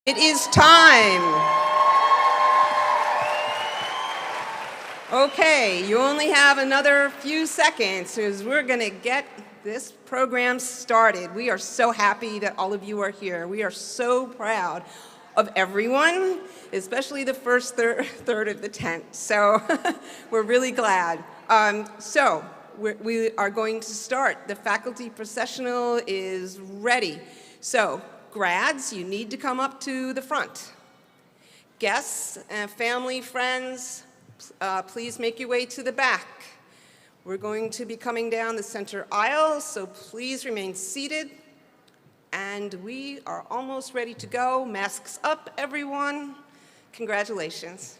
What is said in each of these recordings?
It is time. Okay, you only have another few seconds because we're going to get this program started. We are so happy that all of you are here. We are so proud of everyone, especially the first third of the tent. So we're really glad. We are going to start. The faculty processional is ready. So grads, you need to come up to the front. Guests, family, friends, please make your way to the back. We're going to be coming down the center aisle, so please remain seated. And we are almost ready to go. Masks up, everyone. Congratulations.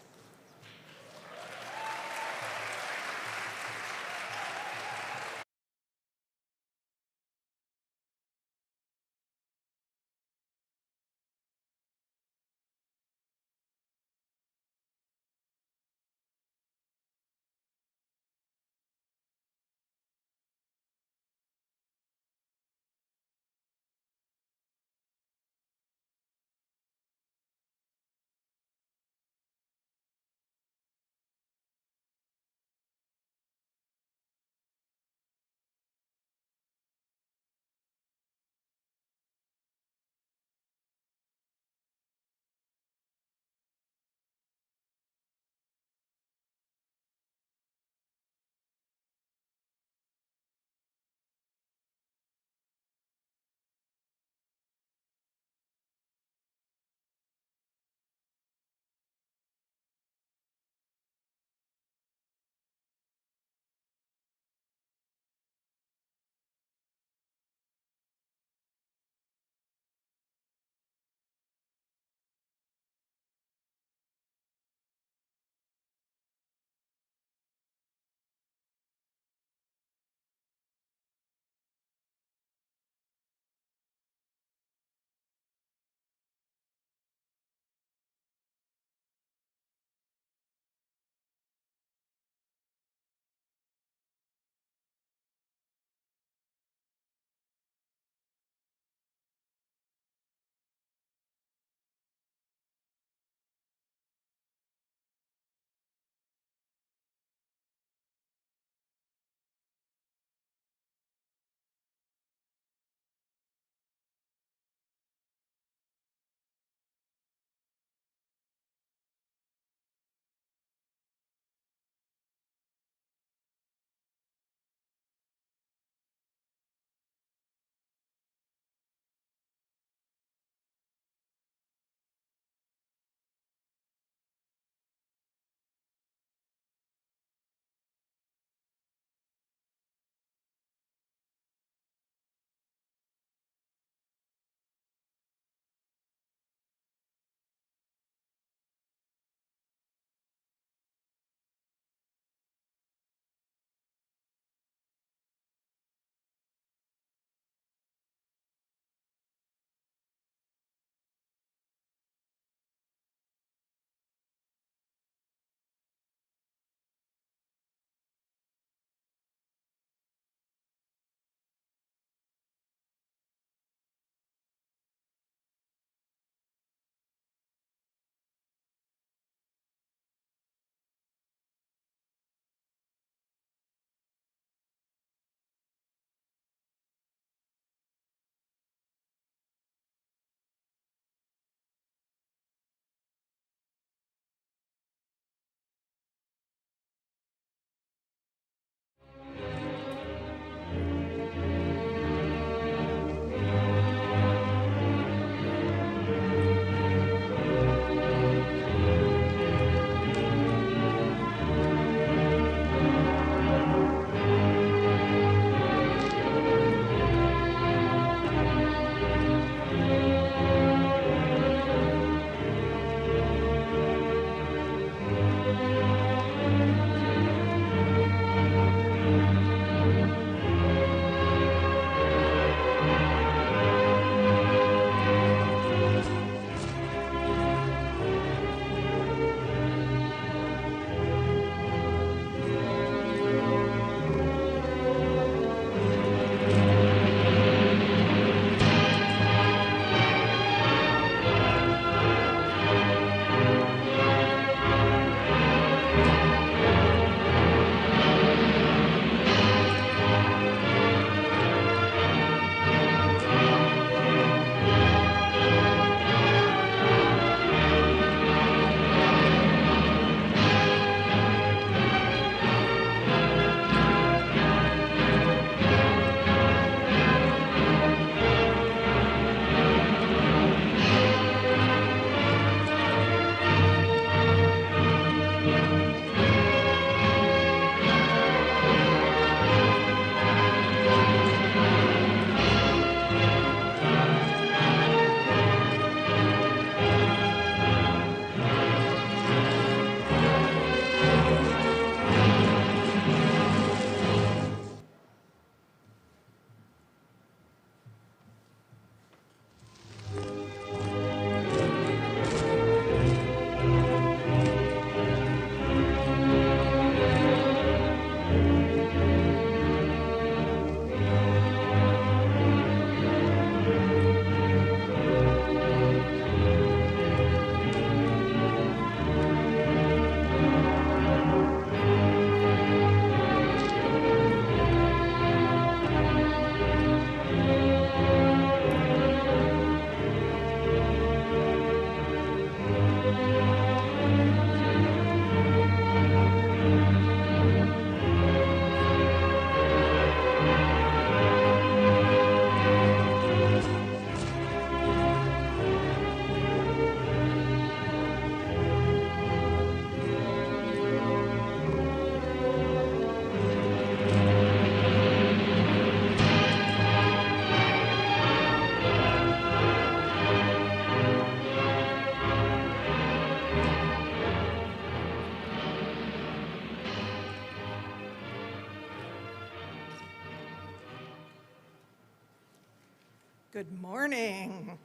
Good morning.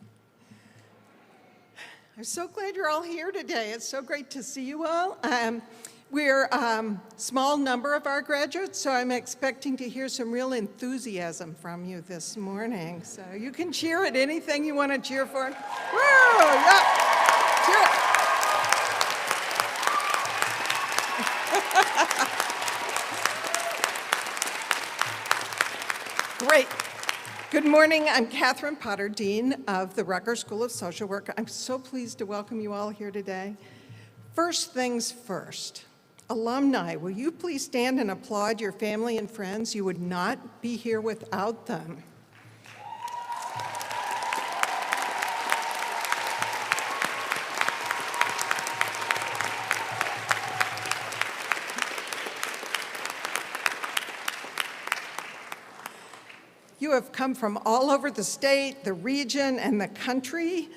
I'm so glad you're all here today. It's so great to see you all. We're a small number of our graduates, so I'm expecting to hear some real enthusiasm from you this morning. So you can cheer at anything you want to cheer for. Woo! Yeah. Cheer it. Great. Good morning. I'm Catherine Potter, Dean of the Rutgers School of Social Work. I'm so pleased to welcome you all here today. First things first. Alumni, will you please stand and applaud your family and friends? You would not be here without them. You have come from all over the state, the region, and the country.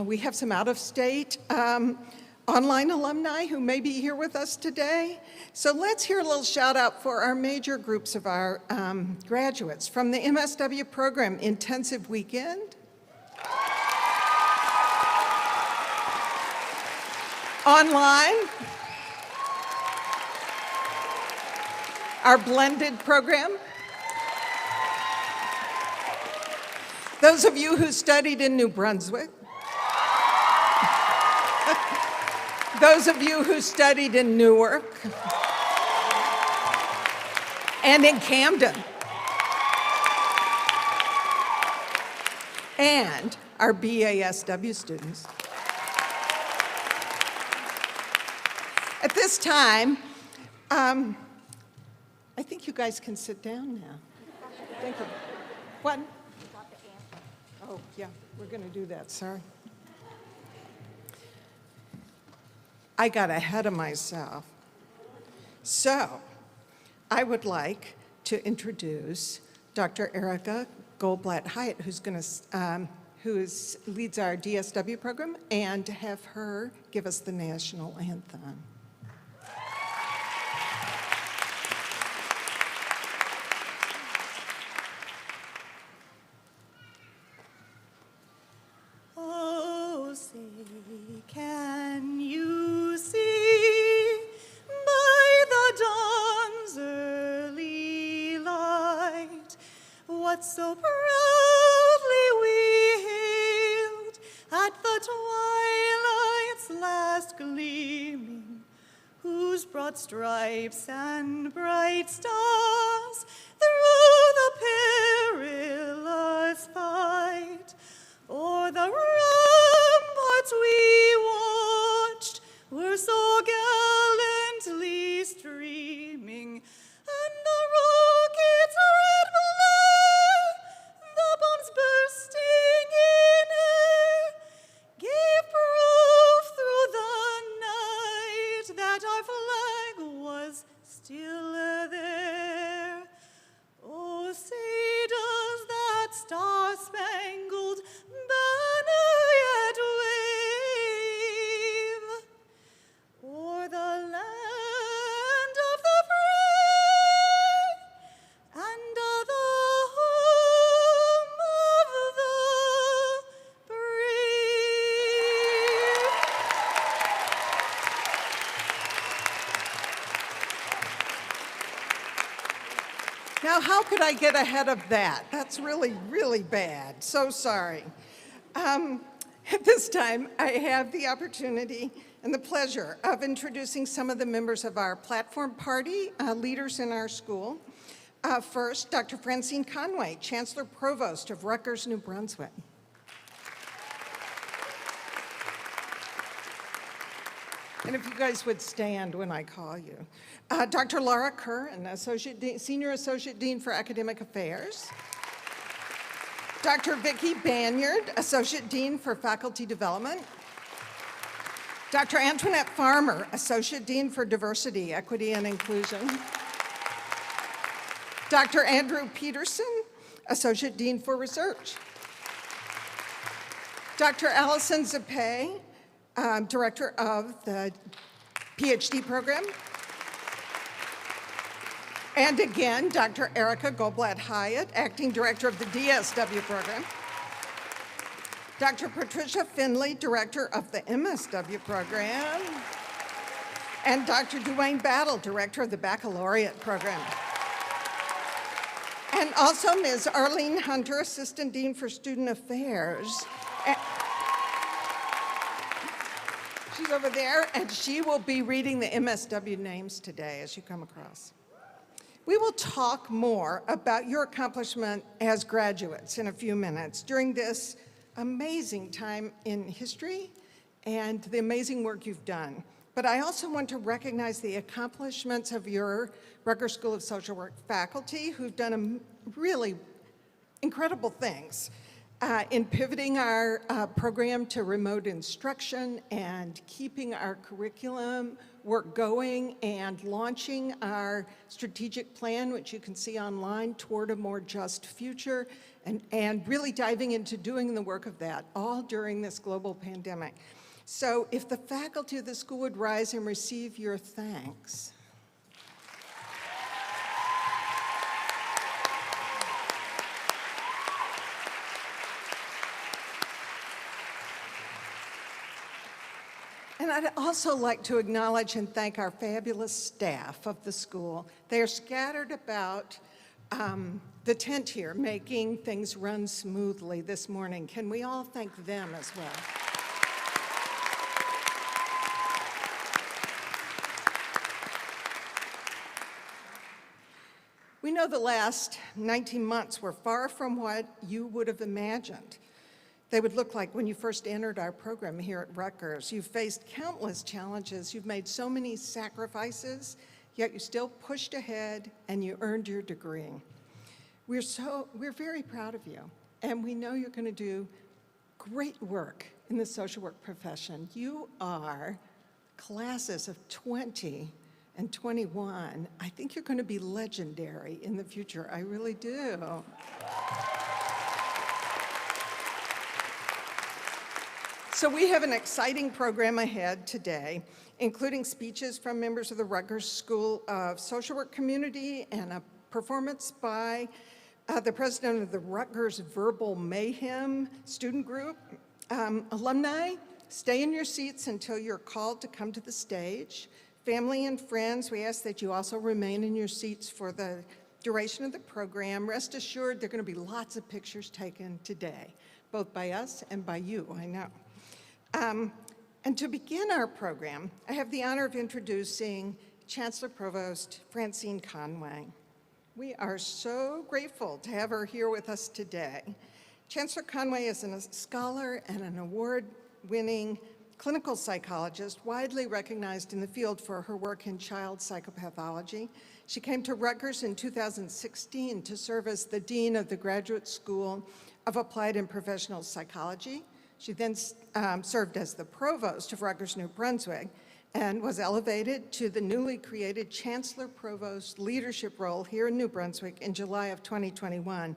We have some out-of-state online alumni who may be here with us today. So let's hear a little shout out for our major groups of our graduates. From the MSW program, Intensive Weekend. Online. Our blended program. Those of you who studied in New Brunswick. Those of you who studied in Newark and in Camden. And our BASW students. At this time, I think you guys can sit down now. Thank you. What? Oh, yeah, we're going to do that, sorry. I got ahead of myself. So, I would like to introduce Dr. Erica Goldblatt-Hyatt, who leads our DSW program, and have her give us the national anthem. Can you see by the dawn's early light what so proudly we hailed at the twilight's last gleaming, whose broad stripes and bright stars through the perilous fight o'er the ramparts we watched were so gallantly streaming, and the rockets' red glare, the bombs bursting in air, gave proof through the night that our flag was still there. Oh, say does that star-spangled banner yet wave o'er the land of the free and the home of the brave? Now, how could I get ahead of that? That's really, really bad. So sorry. At this time, I have the opportunity and the pleasure of introducing some of the members of our platform party, leaders in our school. First, Dr. Francine Conway, Chancellor Provost of Rutgers, New Brunswick. And if you guys would stand when I call you. Dr. Laura Curran, Senior Associate Dean for Academic Affairs. Dr. Vicki Banyard, Associate Dean for Faculty Development. Dr. Antoinette Farmer, Associate Dean for Diversity, Equity, and Inclusion. Dr. Andrew Peterson, Associate Dean for Research. Dr. Allison Zappe, Director of the PhD program. And again, Dr. Erica Goldblatt-Hyatt, Acting Director of the DSW program. Dr. Patricia Finley, Director of the MSW program, and Dr. Dwayne Battle, Director of the Baccalaureate program. And also Ms. Arlene Hunter, Assistant Dean for Student Affairs. She's over there, and she will be reading the MSW names today as you come across. We will talk more about your accomplishment as graduates in a few minutes during this amazing time in history and the amazing work you've done. But I also want to recognize the accomplishments of your Rutgers School of Social Work faculty who've done really incredible things in pivoting our program to remote instruction and keeping our curriculum work going and launching our strategic plan, which you can see online, toward a more just future, and really diving into doing the work of that, all during this global pandemic. So if the faculty of the school would rise and receive your thanks. And I'd also like to acknowledge and thank our fabulous staff of the school. They are scattered about the tent here, making things run smoothly this morning. Can we all thank them as well? We know the last 19 months were far from what you would have imagined they would look like when you first entered our program here at Rutgers. You've faced countless challenges. You've made so many sacrifices, yet you still pushed ahead and you earned your degree. We're very proud of you, and we know you're going to do great work in the social work profession. You are classes of 20 and 21. I think you're going to be legendary in the future. I really do. So we have an exciting program ahead today, including speeches from members of the Rutgers School of Social Work community and a performance by the president of the Rutgers Verbal Mayhem student group. Alumni, stay in your seats until you're called to come to the stage. Family and friends, we ask that you also remain in your seats for the duration of the program. Rest assured, there are going to be lots of pictures taken today, both by us and by you, I know. And to begin our program, I have the honor of introducing Chancellor Provost Francine Conway. We are so grateful to have her here with us today. Chancellor Conway is a scholar and an award-winning clinical psychologist, widely recognized in the field for her work in child psychopathology. She came to Rutgers in 2016 to serve as the Dean of the Graduate School of Applied and Professional Psychology. She then served as the Provost of Rutgers, New Brunswick, and was elevated to the newly created Chancellor Provost leadership role here in New Brunswick in July of 2021.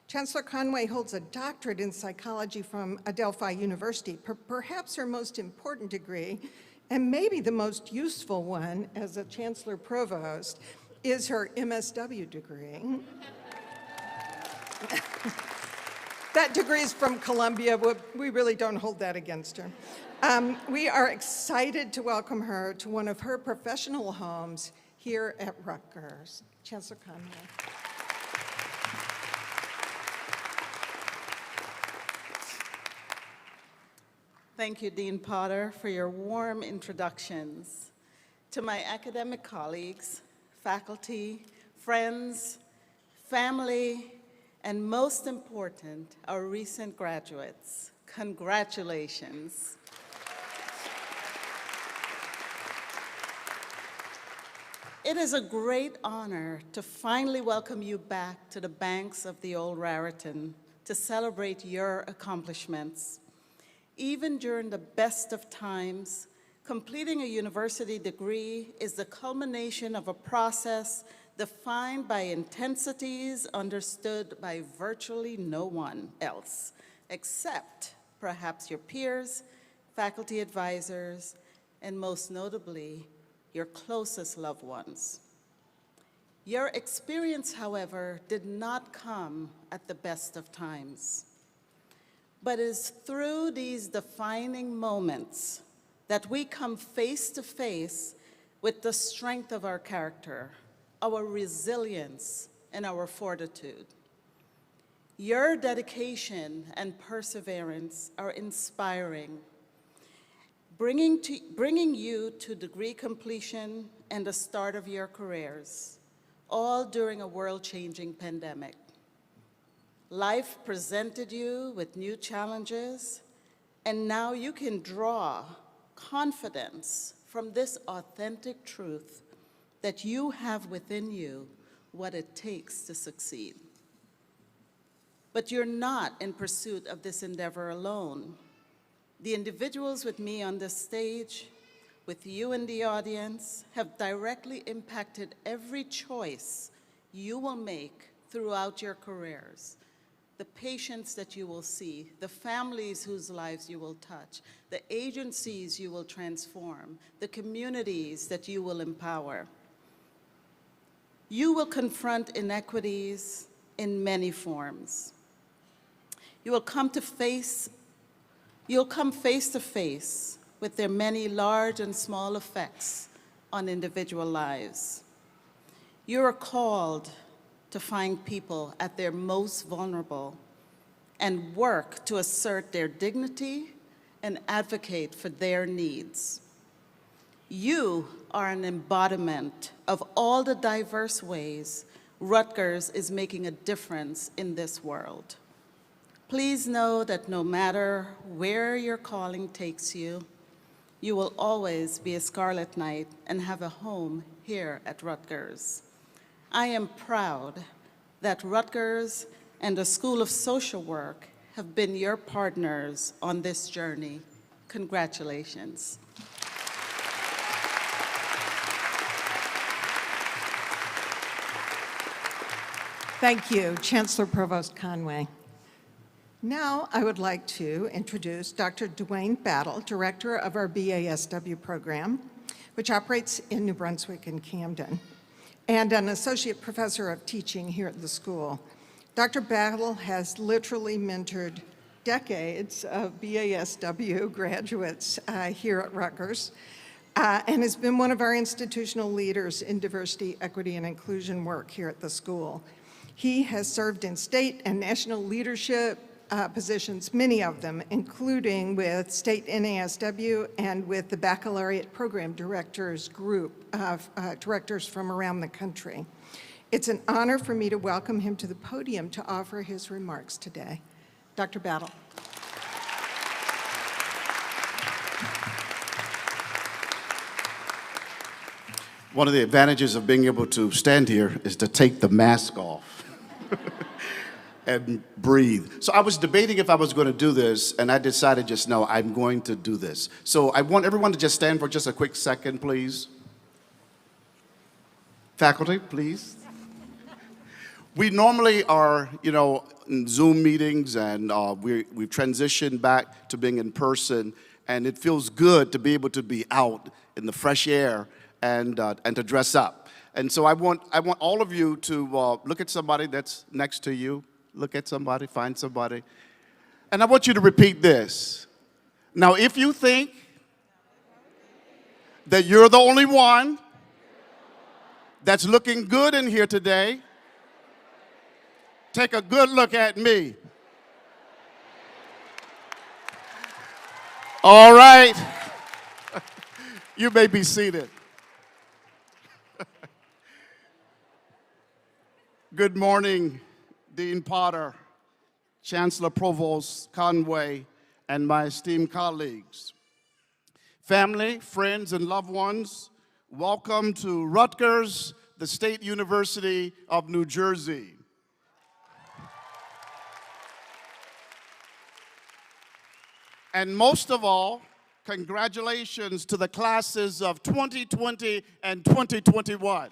Chancellor Conway holds a doctorate in psychology from Adelphi University. Perhaps her most important degree, and maybe the most useful one as a Chancellor Provost, is her MSW degree. That degree is from Columbia. We really don't hold that against her. We are excited to welcome her to one of her professional homes here at Rutgers. Chancellor Conway. Thank you, Dean Potter, for your warm introductions. To my academic colleagues, faculty, friends, family, and most important, our recent graduates, congratulations. It is a great honor to finally welcome you back to the banks of the old Raritan to celebrate your accomplishments. Even during the best of times, completing a university degree is the culmination of a process defined by intensities understood by virtually no one else, except perhaps your peers, faculty advisors, and most notably, your closest loved ones. Your experience, however, did not come at the best of times. but it's through these defining moments that we come face to face with the strength of our character, our resilience, and our fortitude. Your dedication and perseverance are inspiring, bringing you to degree completion and the start of your careers, all during a world-changing pandemic. Life presented you with new challenges, and now you can draw confidence from this authentic truth that you have within you what it takes to succeed. But you're not in pursuit of this endeavor alone. The individuals with me on this stage, with you in the audience, have directly impacted every choice you will make throughout your careers. The patients that you will see, the families whose lives you will touch, the agencies you will transform, the communities that you will empower. You will confront inequities in many forms. You'll come face to face with their many large and small effects on individual lives. You are called to find people at their most vulnerable and work to assert their dignity and advocate for their needs. You are an embodiment of all the diverse ways Rutgers is making a difference in this world. Please know that no matter where your calling takes you, you will always be a Scarlet Knight and have a home here at Rutgers. I am proud that Rutgers and the School of Social Work have been your partners on this journey. Congratulations. Thank you, Chancellor Provost Conway. Now I would like to introduce Dr. Dwayne Battle, Director of our BASW program, which operates in New Brunswick and Camden, and an Associate Professor of Teaching here at the school. Dr. Battle has literally mentored decades of BASW graduates here at Rutgers, and has been one of our institutional leaders in diversity, equity, and inclusion work here at the school. He has served in state and national leadership positions, many of them, including with state NASW and with the Baccalaureate Program Directors Group of directors from around the country. It's an honor for me to welcome him to the podium to offer his remarks today. Dr. Battle. One of the advantages of being able to stand here is to take the mask off and breathe. So I was debating if I was going to do this, and I decided just no, I'm going to do this. So I want everyone to just stand for just a quick second, please. Faculty, please. We normally are, in Zoom meetings, and we've transitioned back to being in person, and it feels good to be able to be out in the fresh air and to dress up. And so I want all of you to look at somebody that's next to you. Look at somebody, find somebody. And I want you to repeat this. Now, if you think that you're the only one that's looking good in here today, take a good look at me. All right. You may be seated. Good morning, Dean Potter, Chancellor Provost Conway, and my esteemed colleagues. Family, friends, and loved ones, welcome to Rutgers, the State University of New Jersey. And most of all, congratulations to the classes of 2020 and 2021.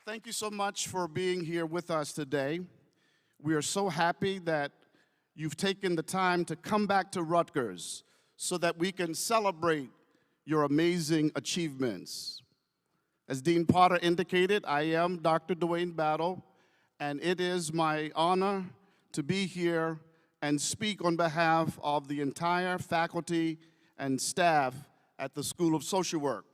Thank you so much for being here with us today. We are so happy that you've taken the time to come back to Rutgers so that we can celebrate your amazing achievements. As Dean Potter indicated, I am Dr. Dwayne Battle, and it is my honor to be here and speak on behalf of the entire faculty and staff at the School of Social Work.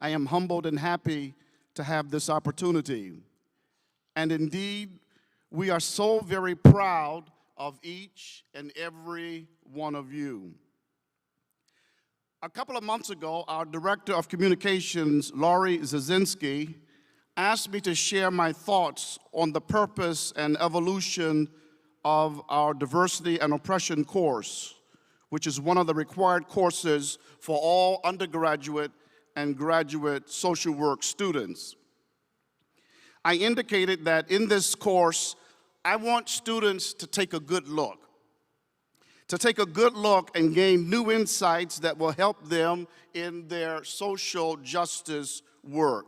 I am humbled and happy to have this opportunity. And indeed, we are so very proud of each and every one of you. A couple of months ago, our Director of Communications, Laurie Zazinski, asked me to share my thoughts on the purpose and evolution of our Diversity and Oppression course, which is one of the required courses for all undergraduate and graduate social work students. I indicated that in this course, I want students to take a good look and gain new insights that will help them in their social justice work.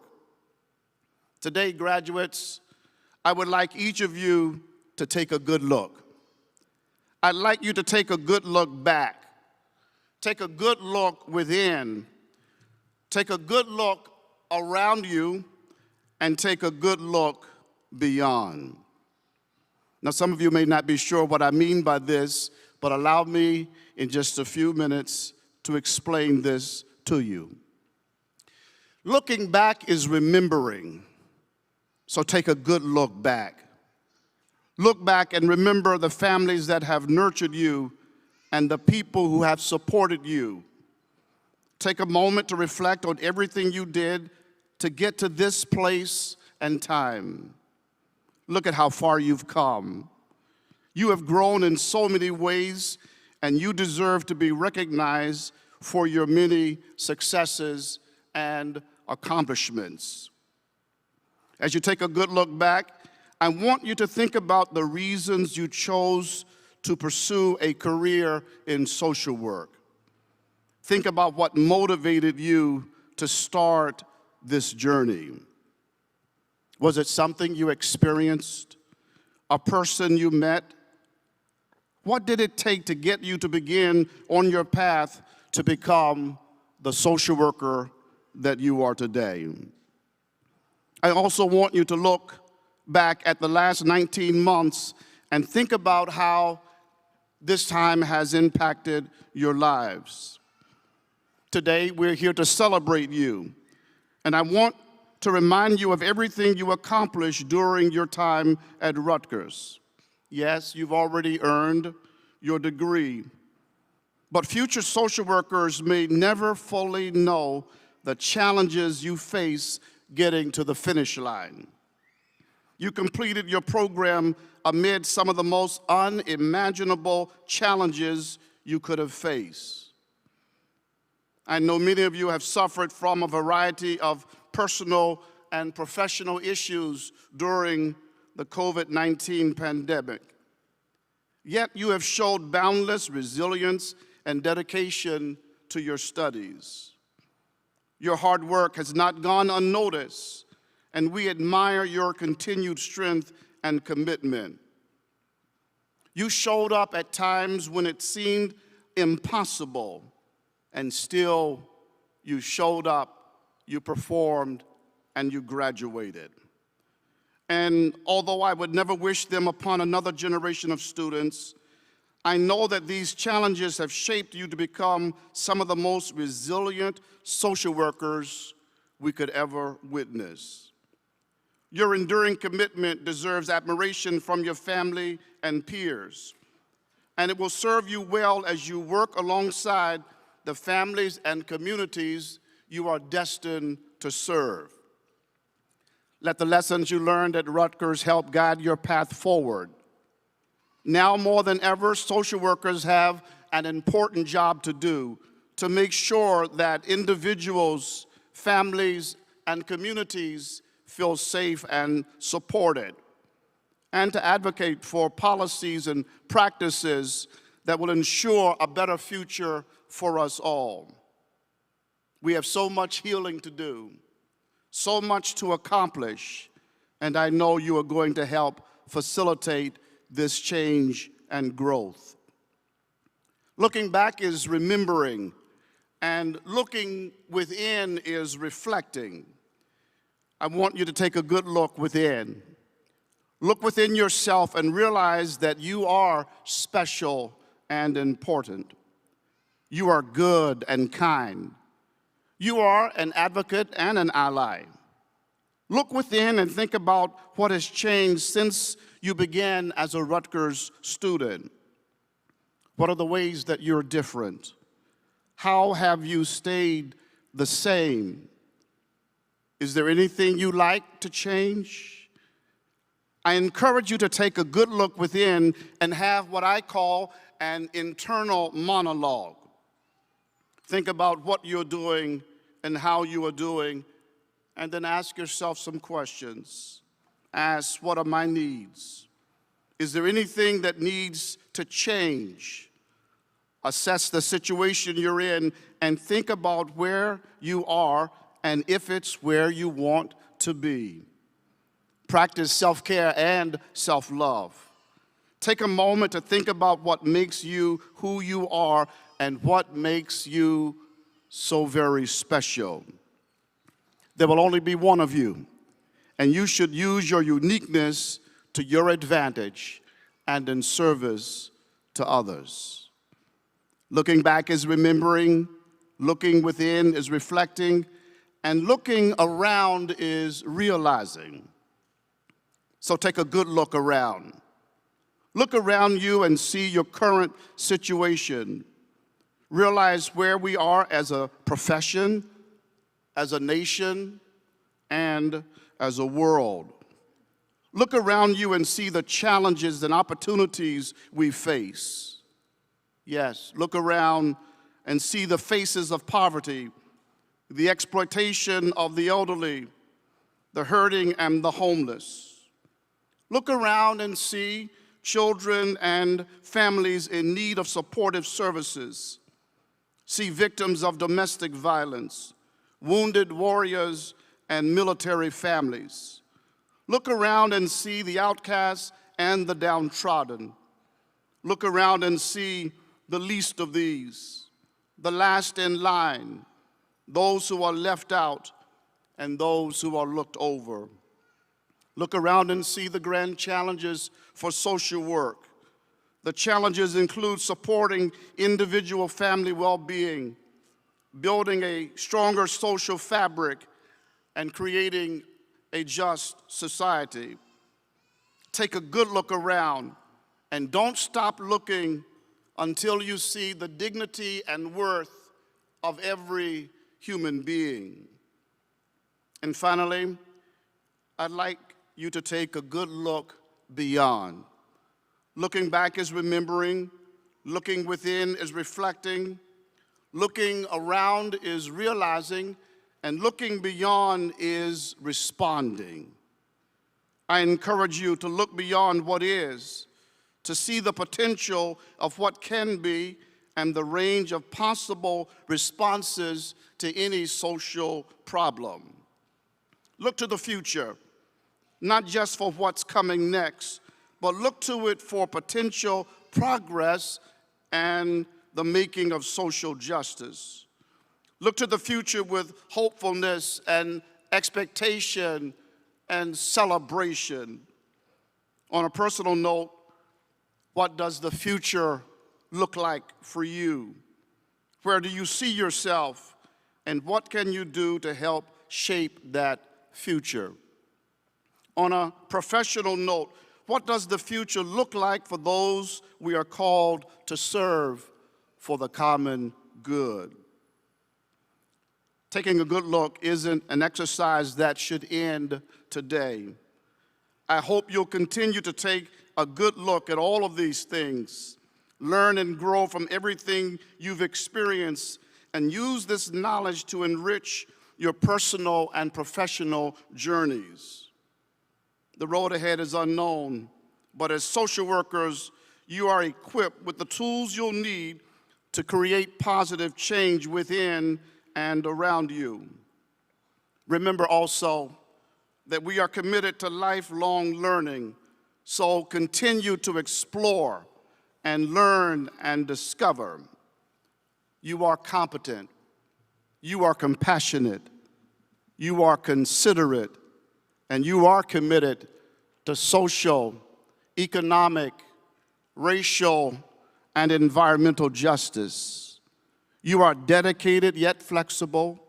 Today, graduates, I would like each of you to take a good look. I'd like you to take a good look back. Take a good look within. Take a good look around you, and take a good look beyond. Now, some of you may not be sure what I mean by this, but allow me in just a few minutes to explain this to you. Looking back is remembering, so take a good look back. Look back and remember the families that have nurtured you and the people who have supported you. Take a moment to reflect on everything you did to get to this place and time. Look at how far you've come. You have grown in so many ways, and you deserve to be recognized for your many successes and accomplishments. As you take a good look back, I want you to think about the reasons you chose to pursue a career in social work. Think about what motivated you to start this journey. Was it something you experienced? A person you met? What did it take to get you to begin on your path to become the social worker that you are today? I also want you to look back at the last 19 months and think about how this time has impacted your lives. Today, we're here to celebrate you, and I want to remind you of everything you accomplished during your time at Rutgers. Yes, you've already earned your degree, but future social workers may never fully know the challenges you face getting to the finish line. You completed your program amid some of the most unimaginable challenges you could have faced. I know many of you have suffered from a variety of personal and professional issues during the COVID-19 pandemic. Yet you have showed boundless resilience and dedication to your studies. Your hard work has not gone unnoticed, and we admire your continued strength and commitment. You showed up at times when it seemed impossible, and still you showed up, you performed, and you graduated. And although I would never wish them upon another generation of students, I know that these challenges have shaped you to become some of the most resilient social workers we could ever witness. Your enduring commitment deserves admiration from your family and peers, and it will serve you well as you work alongside the families and communities you are destined to serve. Let the lessons you learned at Rutgers help guide your path forward. Now more than ever, social workers have an important job to do to make sure that individuals, families, and communities feel safe and supported, and to advocate for policies and practices that will ensure a better future for us all. We have so much healing to do, so much to accomplish, and I know you are going to help facilitate this change and growth. Looking back is remembering, and looking within is reflecting. I want you to take a good look within. Look within yourself and realize that you are special and important. You are good and kind. You are an advocate and an ally. Look within and think about what has changed since you began as a Rutgers student. What are the ways that you're different? How have you stayed the same? Is there anything you like to change? I encourage you to take a good look within and have what I call an internal monologue. Think about what you're doing and how you are doing, and then ask yourself some questions. Ask, what are my needs? Is there anything that needs to change? Assess the situation you're in and think about where you are and if it's where you want to be. Practice self-care and self-love. Take a moment to think about what makes you who you are and what makes you so very special. There will only be one of you, and you should use your uniqueness to your advantage and in service to others. Looking back is remembering, looking within is reflecting, and looking around is realizing. So take a good look around. Look around you and see your current situation. Realize where we are as a profession, as a nation, and as a world. Look around you and see the challenges and opportunities we face. Yes, look around and see the faces of poverty, the exploitation of the elderly, the hurting and the homeless. Look around and see children and families in need of supportive services. See victims of domestic violence, wounded warriors and military families. Look around and see the outcasts and the downtrodden. Look around and see the least of these, the last in line, those who are left out and those who are looked over. Look around and see the grand challenges for social work. The challenges include supporting individual family well-being, building a stronger social fabric, and creating a just society. Take a good look around and don't stop looking until you see the dignity and worth of every human being. And finally, I'd like you to take a good look beyond. Looking back is remembering, looking within is reflecting, looking around is realizing, and looking beyond is responding. I encourage you to look beyond what is, to see the potential of what can be and the range of possible responses to any social problem. Look to the future, not just for what's coming next, but look to it for potential progress and the making of social justice. Look to the future with hopefulness and expectation and celebration. On a personal note, what does the future look like for you? Where do you see yourself, and what can you do to help shape that future? On a professional note, what does the future look like for those we are called to serve for the common good? Taking a good look isn't an exercise that should end today. I hope you'll continue to take a good look at all of these things, learn and grow from everything you've experienced, and use this knowledge to enrich your personal and professional journeys. The road ahead is unknown, but as social workers, you are equipped with the tools you'll need to create positive change within and around you. Remember also that we are committed to lifelong learning, so continue to explore and learn and discover. You are competent, you are compassionate, you are considerate, and you are committed to social, economic, racial, and environmental justice. You are dedicated yet flexible.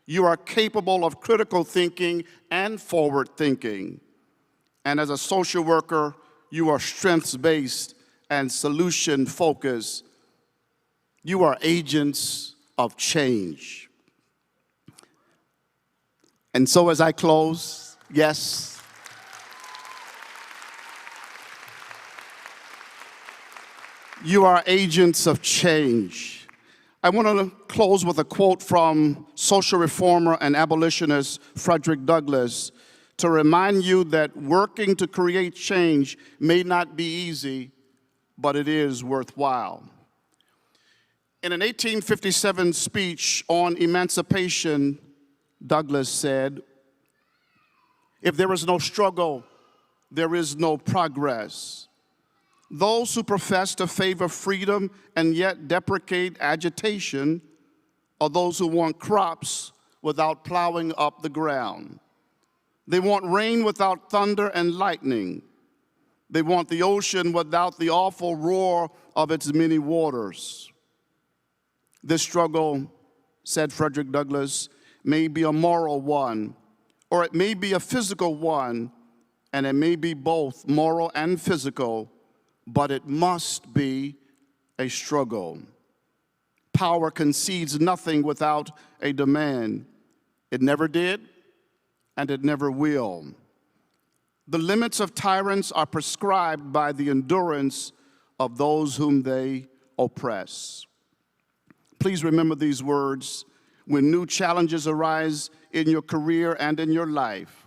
You are capable of critical thinking and forward thinking. And as a social worker, you are strengths-based and solution-focused. You are agents of change. And so as I close, yes, you are agents of change. I want to close with a quote from social reformer and abolitionist Frederick Douglass to remind you that working to create change may not be easy, but it is worthwhile. In an 1857 speech on emancipation, Douglass said, "If there is no struggle, there is no progress. Those who profess to favor freedom and yet deprecate agitation are those who want crops without plowing up the ground. They want rain without thunder and lightning. They want the ocean without the awful roar of its many waters. This struggle," said Frederick Douglass, "may be a moral one, or it may be a physical one, and it may be both moral and physical, but it must be a struggle. Power concedes nothing without a demand. It never did, and it never will. The limits of tyrants are prescribed by the endurance of those whom they oppress." Please remember these words when new challenges arise in your career and in your life.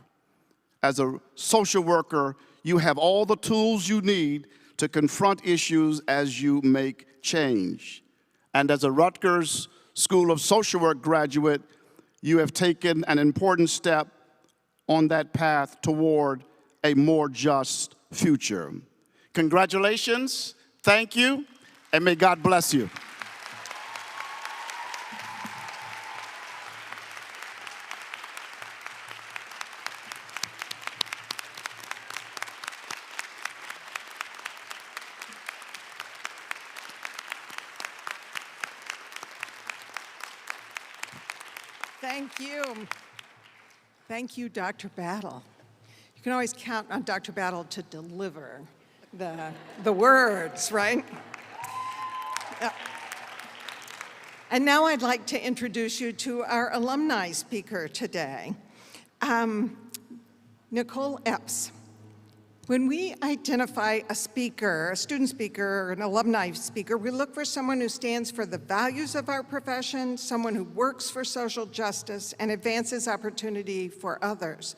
As a social worker, you have all the tools you need to confront issues as you make change. And as a Rutgers School of Social Work graduate, you have taken an important step on that path toward a more just future. Congratulations, thank you, and may God bless you. Thank you. Thank you, Dr. Battle. You can always count on Dr. Battle to deliver the words, right? And now I'd like to introduce you to our alumni speaker today, Nicole Epps. When we identify a speaker, a student speaker, or an alumni speaker, we look for someone who stands for the values of our profession, someone who works for social justice and advances opportunity for others.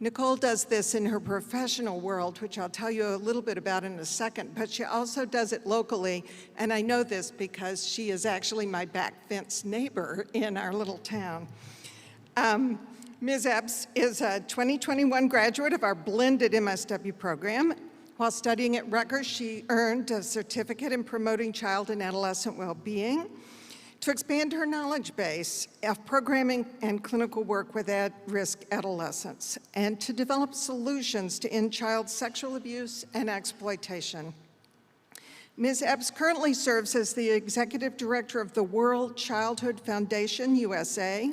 Nicole does this in her professional world, which I'll tell you a little bit about in a second, but she also does it locally, and I know this because she is actually my back fence neighbor in our little town. Ms. Epps is a 2021 graduate of our blended MSW program. While studying at Rutgers, she earned a certificate in promoting child and adolescent well-being to expand her knowledge base of programming and clinical work with at-risk adolescents, and to develop solutions to end child sexual abuse and exploitation. Ms. Epps currently serves as the Executive Director of the World Childhood Foundation, USA,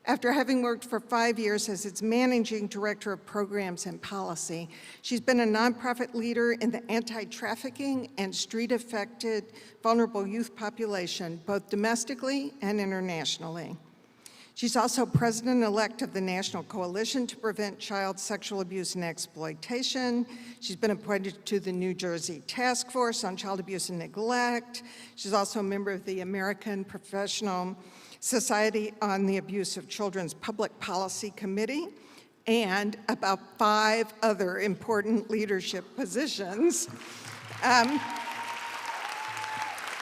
after having worked for 5 years as its Managing Director of Programs and Policy. She's been a nonprofit leader in the anti-trafficking and street-affected vulnerable youth population, both domestically and internationally. She's also president-elect of the National Coalition to Prevent Child Sexual Abuse and Exploitation. She's been appointed to the New Jersey Task Force on Child Abuse and Neglect. She's also a member of the American Professional Society on the Abuse of Children's Public Policy Committee, and about 5 other important leadership positions.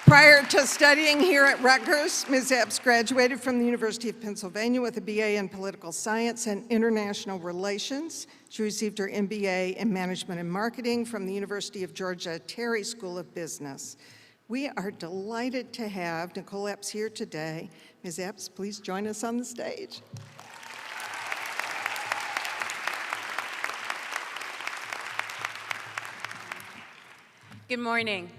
Prior to studying here at Rutgers, Ms. Epps graduated from the University of Pennsylvania with a BA in Political Science and International Relations. She received her MBA in Management and Marketing from the University of Georgia Terry School of Business. We are delighted to have Nicole Epps here today. Ms. Epps, please join us on the stage. Good morning.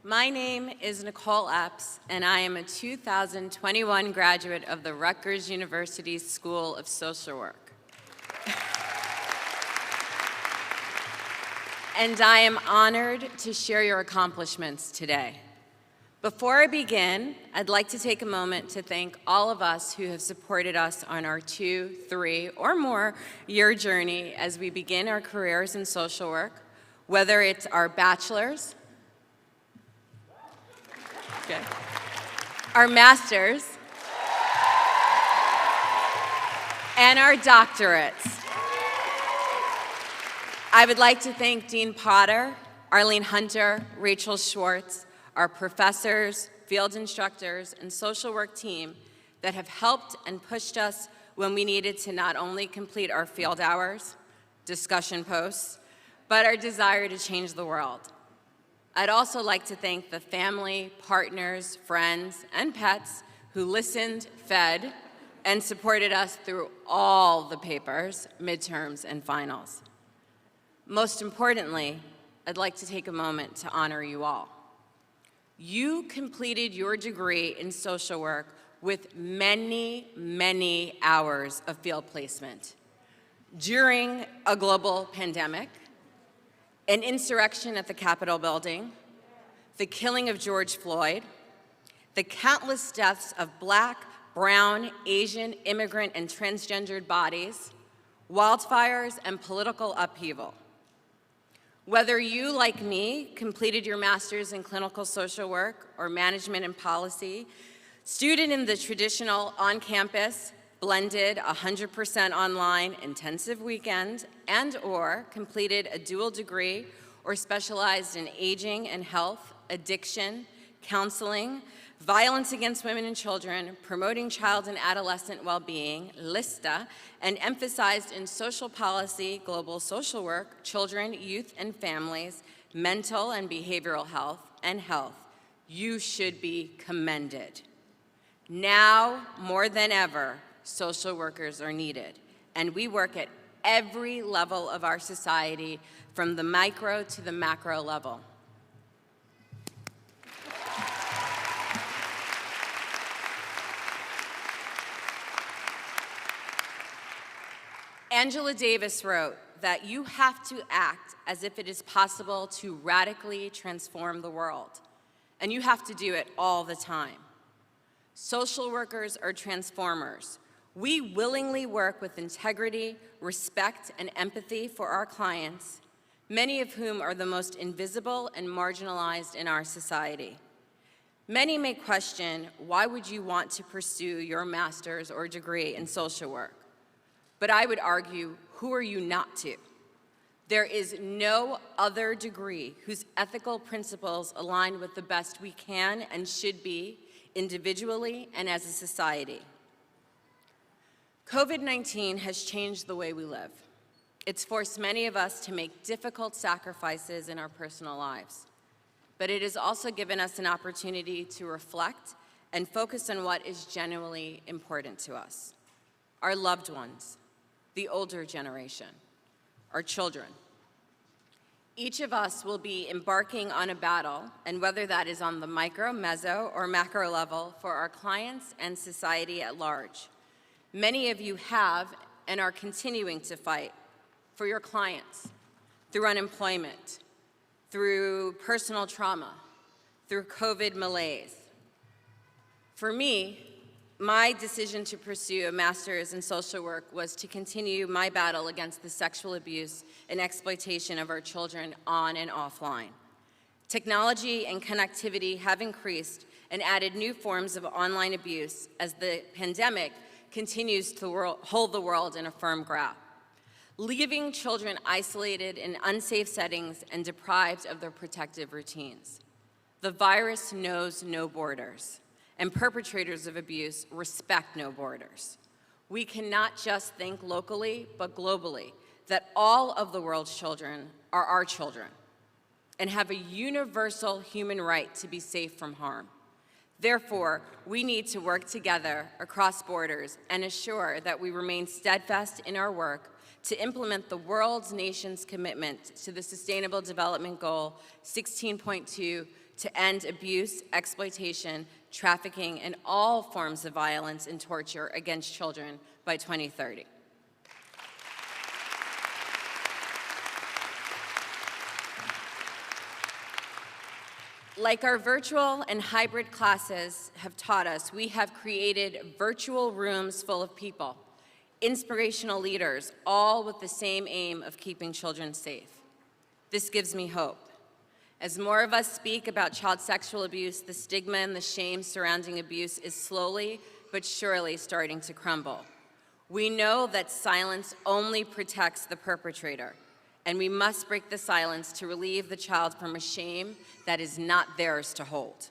My name is Nicole Epps, and I am a 2021 graduate of the Rutgers University School of Social Work. And I am honored to share your accomplishments today. Before I begin, I'd like to take a moment to thank all of us who have supported us on our 2, 3, or more year journey as we begin our careers in social work, whether it's our bachelor's, our master's, and our doctorates. I would like to thank Dean Potter, Arlene Hunter, Rachel Schwartz, our professors, field instructors, and social work team that have helped and pushed us when we needed to not only complete our field hours, discussion posts, but our desire to change the world. I'd also like to thank the family, partners, friends, and pets who listened, fed, and supported us through all the papers, midterms, and finals. Most importantly, I'd like to take a moment to honor you all. You completed your degree in social work with many, many hours of field placement during a global pandemic, an insurrection at the Capitol building, the killing of George Floyd, the countless deaths of Black, brown, Asian, immigrant, and transgendered bodies, wildfires, and political upheaval. Whether you, like me, completed your master's in clinical social work or management and policy, student in the traditional on-campus, blended 100% online intensive weekend, and/or completed a dual degree or specialized in aging and health, addiction, counseling, violence against women and children, promoting child and adolescent well-being, LISTA, and emphasized in social policy, global social work, children, youth, and families, mental and behavioral health, and health, you should be commended. Now, more than ever, social workers are needed, and we work at every level of our society, from the micro to the macro level. Angela Davis wrote that you have to act as if it is possible to radically transform the world, and you have to do it all the time. Social workers are transformers. We willingly work with integrity, respect, and empathy for our clients, many of whom are the most invisible and marginalized in our society. Many may question, why would you want to pursue your master's or degree in social work? But I would argue, who are you not to? There is no other degree whose ethical principles align with the best we can and should be individually and as a society. COVID-19 has changed the way we live. It's forced many of us to make difficult sacrifices in our personal lives. But it has also given us an opportunity to reflect and focus on what is genuinely important to us: our loved ones, the older generation, our children. Each of us will be embarking on a battle, and whether that is on the micro, meso, or macro level, for our clients and society at large. Many of you have and are continuing to fight for your clients through unemployment, through personal trauma, through COVID malaise. For me, my decision to pursue a master's in social work was to continue my battle against the sexual abuse and exploitation of our children on and offline. Technology and connectivity have increased and added new forms of online abuse as the pandemic continues to hold the world in a firm grasp, leaving children isolated in unsafe settings and deprived of their protective routines. The virus knows no borders, and perpetrators of abuse respect no borders. We cannot just think locally, but globally, that all of the world's children are our children and have a universal human right to be safe from harm. Therefore, we need to work together across borders and assure that we remain steadfast in our work to implement the world's nation's commitment to the Sustainable Development Goal 16.2 to end abuse, exploitation, trafficking, and all forms of violence and torture against children by 2030. Like our virtual and hybrid classes have taught us, we have created virtual rooms full of people, inspirational leaders, all with the same aim of keeping children safe. This gives me hope. As more of us speak about child sexual abuse, the stigma and the shame surrounding abuse is slowly but surely starting to crumble. We know that silence only protects the perpetrator, and we must break the silence to relieve the child from a shame that is not theirs to hold.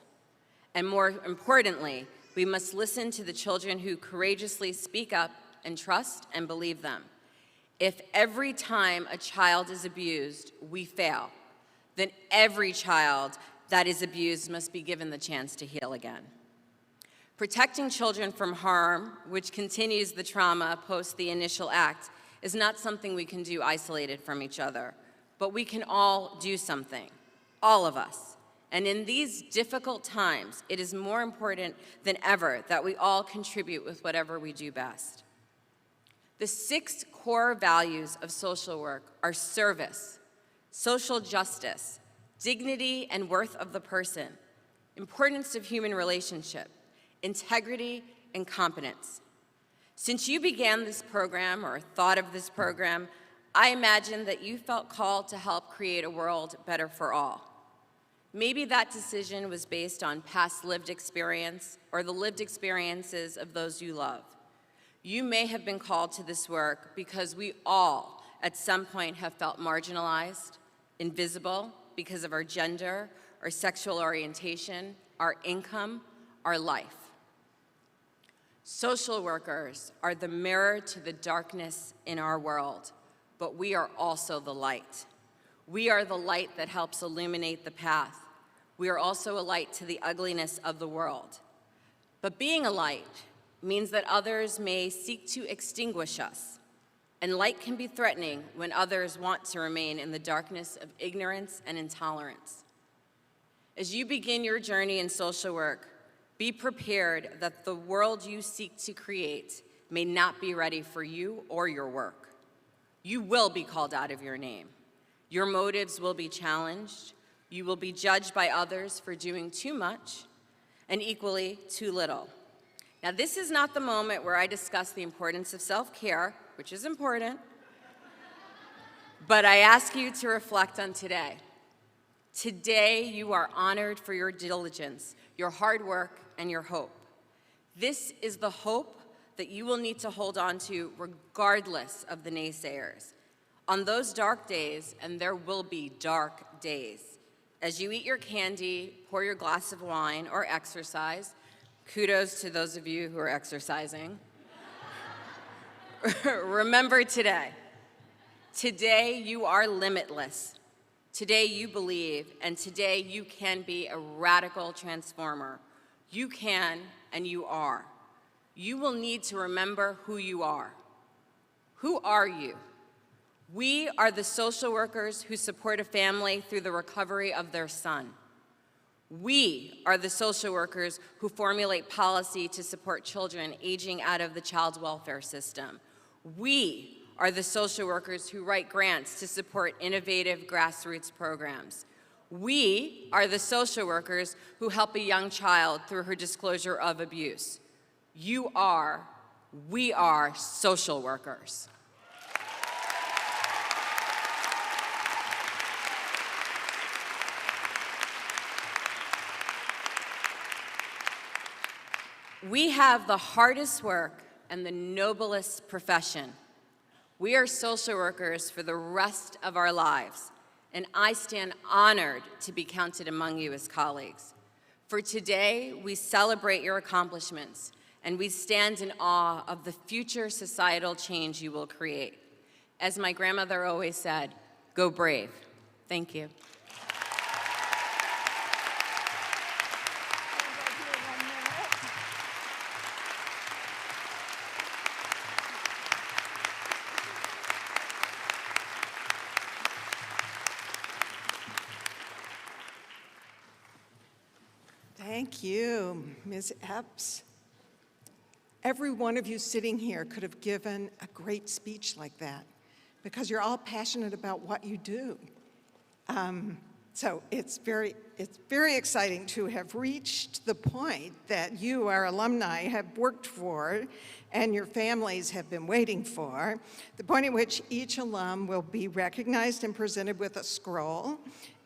And more importantly, we must listen to the children who courageously speak up and trust and believe them. If every time a child is abused, we fail, then every child that is abused must be given the chance to heal again. Protecting children from harm, which continues the trauma post the initial act, is not something we can do isolated from each other, but we can all do something, all of us. And in these difficult times, it is more important than ever that we all contribute with whatever we do best. The 6 core values of social work are service, social justice, dignity and worth of the person, importance of human relationship, integrity, and competence. Since you began this program or thought of this program, I imagine that you felt called to help create a world better for all. Maybe that decision was based on past lived experience or the lived experiences of those you love. You may have been called to this work because we all, at some point, have felt marginalized, invisible because of our gender, our sexual orientation, our income, our life. Social workers are the mirror to the darkness in our world, but we are also the light. We are the light that helps illuminate the path. We are also a light to the ugliness of the world. But being a light means that others may seek to extinguish us, and light can be threatening when others want to remain in the darkness of ignorance and intolerance. As you begin your journey in social work, be prepared that the world you seek to create may not be ready for you or your work. You will be called out of your name. Your motives will be challenged. You will be judged by others for doing too much and equally too little. Now, this is not the moment where I discuss the importance of self-care, which is important, but I ask you to reflect on today. Today, you are honored for your diligence, your hard work, and your hope. This is the hope that you will need to hold on to regardless of the naysayers. On those dark days, and there will be dark days, as you eat your candy, pour your glass of wine, or exercise, kudos to those of you who are exercising, remember today. Today, you are limitless. Today, you believe, and today, you can be a radical transformer. You can, and you are. You will need to remember who you are. Who are you? We are the social workers who support a family through the recovery of their son. We are the social workers who formulate policy to support children aging out of the child welfare system. We are the social workers who write grants to support innovative grassroots programs. We are the social workers who help a young child through her disclosure of abuse. We are social workers. We have the hardest work and the noblest profession. We are social workers for the rest of our lives, and I stand honored to be counted among you as colleagues. For today, we celebrate your accomplishments, and we stand in awe of the future societal change you will create. As my grandmother always said, go brave. Thank you. Thank you, Ms. Epps. Every one of you sitting here could have given a great speech like that because you're all passionate about what you do. So it's very exciting to have reached the point that you, our alumni, have worked for and your families have been waiting for, the point at which each alum will be recognized and presented with a scroll,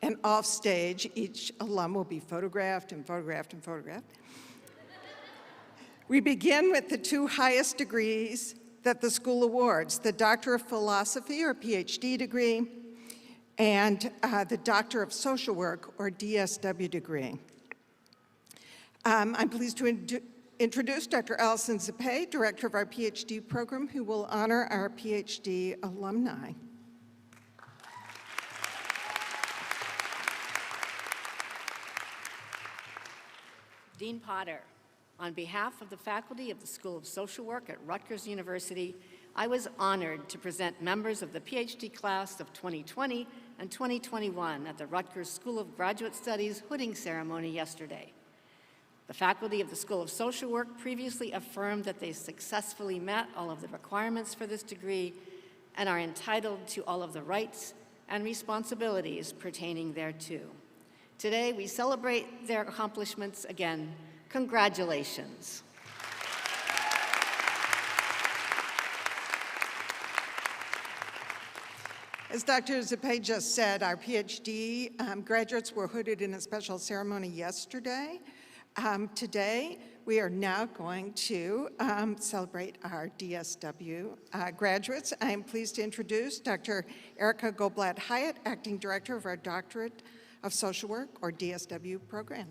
and off stage, each alum will be photographed and photographed and photographed. We begin with the two highest degrees that the school awards, the Doctor of Philosophy or PhD degree, and the Doctor of Social Work or DSW degree. I'm pleased to introduce Dr. Allison Zapay, Director of our PhD program, who will honor our PhD alumni. Dean Potter, on behalf of the faculty of the School of Social Work at Rutgers University, I was honored to present members of the PhD class of 2020 and 2021 at the Rutgers School of Graduate Studies hooding ceremony yesterday. The faculty of the School of Social Work previously affirmed that they successfully met all of the requirements for this degree and are entitled to all of the rights and responsibilities pertaining thereto. Today, we celebrate their accomplishments again. Congratulations. As Dr. Zapay just said, our PhD graduates were hooded in a special ceremony yesterday. Today, we are now going to celebrate our DSW graduates. I am pleased to introduce Dr. Erica Goldblatt-Hyatt, Acting Director of our Doctorate of Social Work, or DSW program.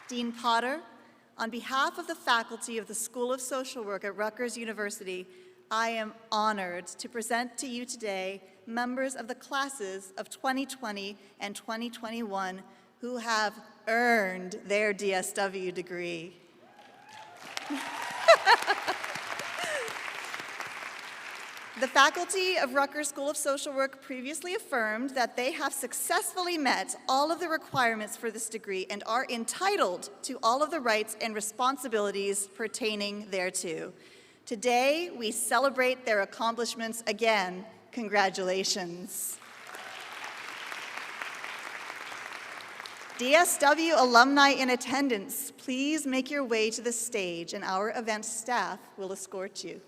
Dean Potter, on behalf of the faculty of the School of Social Work at Rutgers University, I am honored to present to you today members of the classes of 2020 and 2021 who have earned their DSW degree. The faculty of Rutgers School of Social Work previously affirmed that they have successfully met all of the requirements for this degree and are entitled to all of the rights and responsibilities pertaining thereto. Today, we celebrate their accomplishments again. Congratulations. DSW alumni in attendance, please make your way to the stage and our event staff will escort you.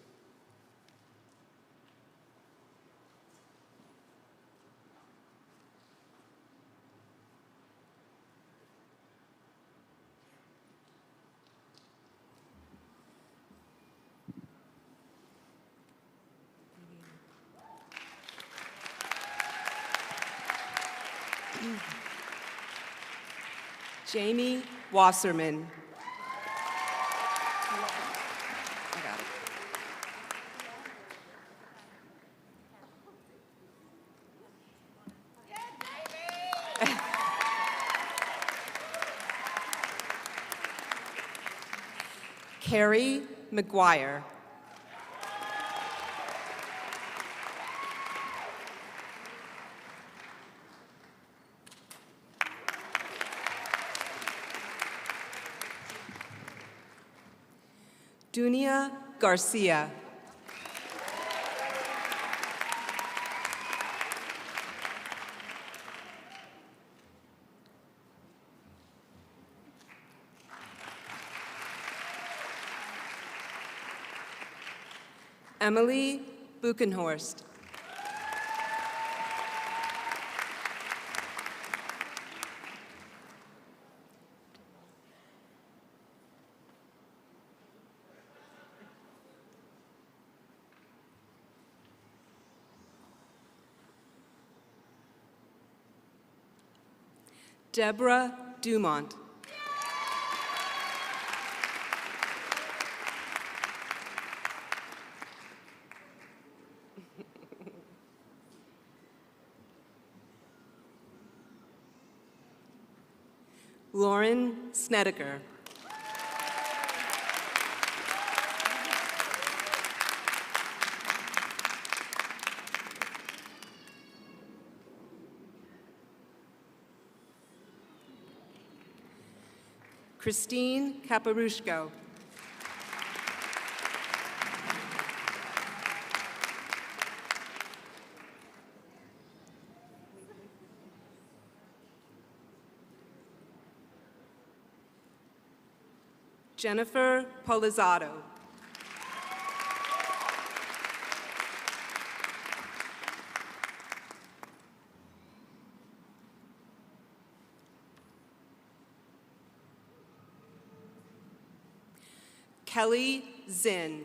Jamie Wasserman. I got it. Carrie McGuire. Dunia Garcia. Emily Buchenhorst. Deborah Dumont. Lauren Snedeker. Christine Kaparushko. Jennifer Polizzato. Kelly Zinn.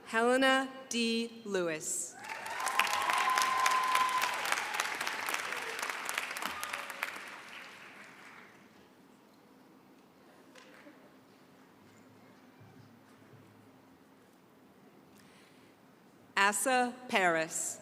Helena D. Lewis. Asa Paris.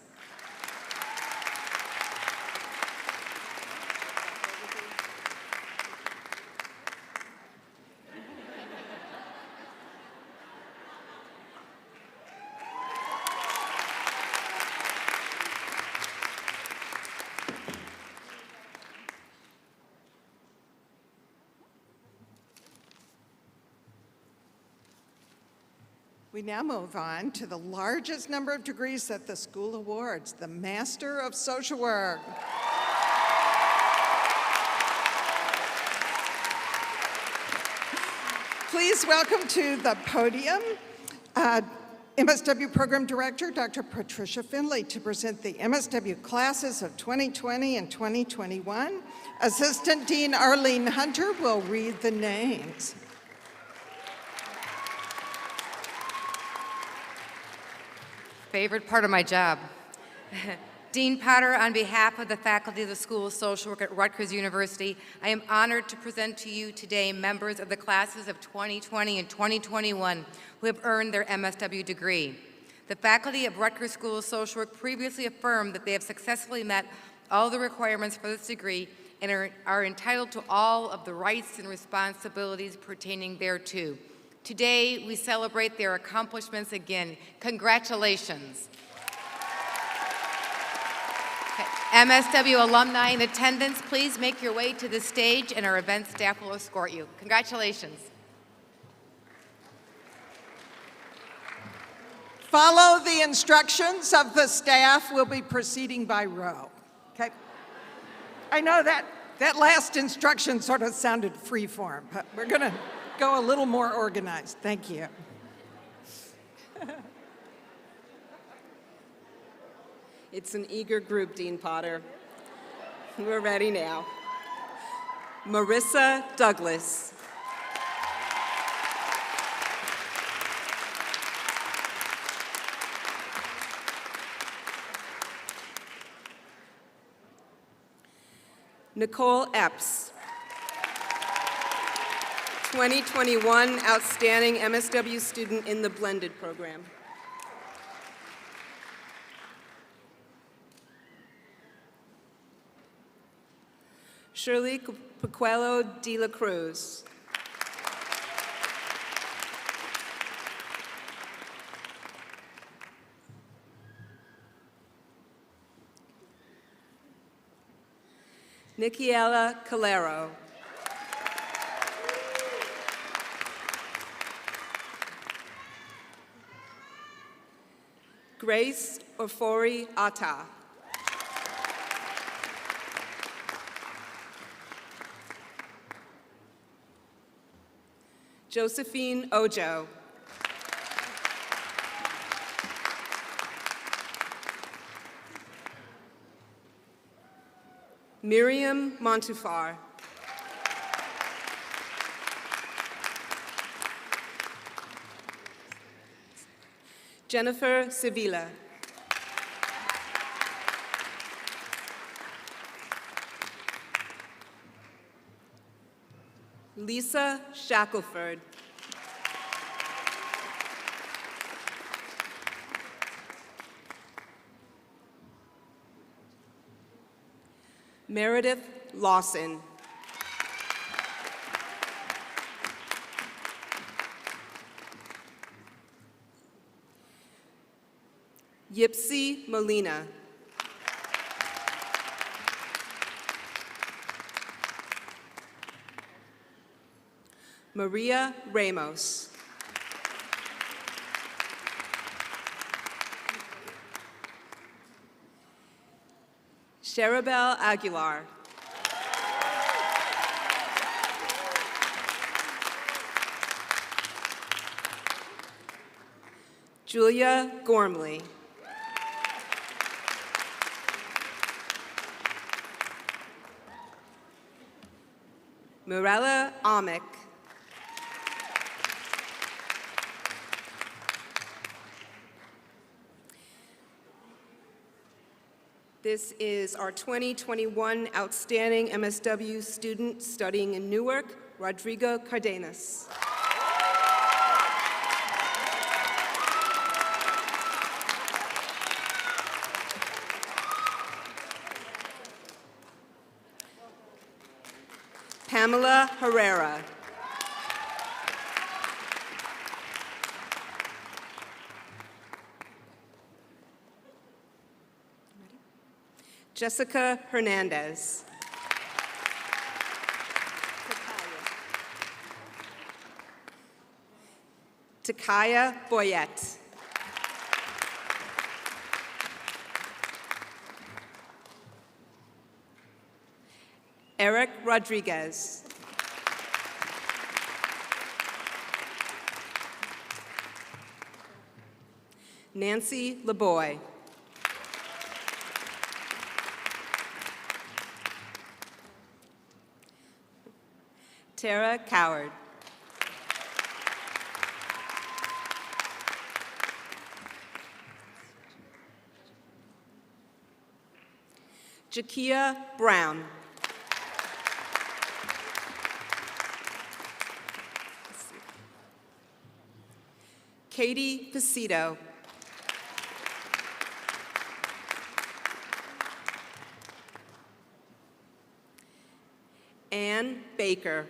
We now move on to the largest number of degrees that the school awards, the Master of Social Work. Please welcome to the podium MSW Program Director, Dr. Patricia Finley, to present the MSW classes of 2020 and 2021. Assistant Dean Arlene Hunter will read the names. Favorite part of my job. Dean Potter, on behalf of the faculty of the School of Social Work at Rutgers University, I am honored to present to you today members of the classes of 2020 and 2021 who have earned their MSW degree. The faculty of Rutgers School of Social Work previously affirmed that they have successfully met all the requirements for this degree and are entitled to all of the rights and responsibilities pertaining thereto. Today, we celebrate their accomplishments again. Congratulations. MSW alumni in attendance, please make your way to the stage and our event staff will escort you. Congratulations. Follow the instructions of the staff. We'll be proceeding by row. Okay? I know that last instruction sort of sounded free-form, but we're going to go a little more organized. Thank you. It's an eager group, Dean Potter. We're ready now. Marissa Douglas. Nicole Epps. 2021 Outstanding MSW Student in the Blended Program. Shirley Paquelo de la Cruz. Nikiela Calero. Grace Ofori Ata. Josephine Ojo. Miriam Montufar. Jennifer Sevilla. Lisa Shackelford. Meredith Lawson. Yipsy Molina. Maria Ramos. Cherabelle Aguilar. Julia Gormley. Mirella Amick. This is our 2021 Outstanding MSW student studying in Newark, Rodrigo Cardenas. Pamela Herrera. Jessica Hernandez. Takaya Boyette. Eric Rodriguez. Nancy LeBoy. Tara Coward. Jakia Brown. Katie Pacito. Ann Baker.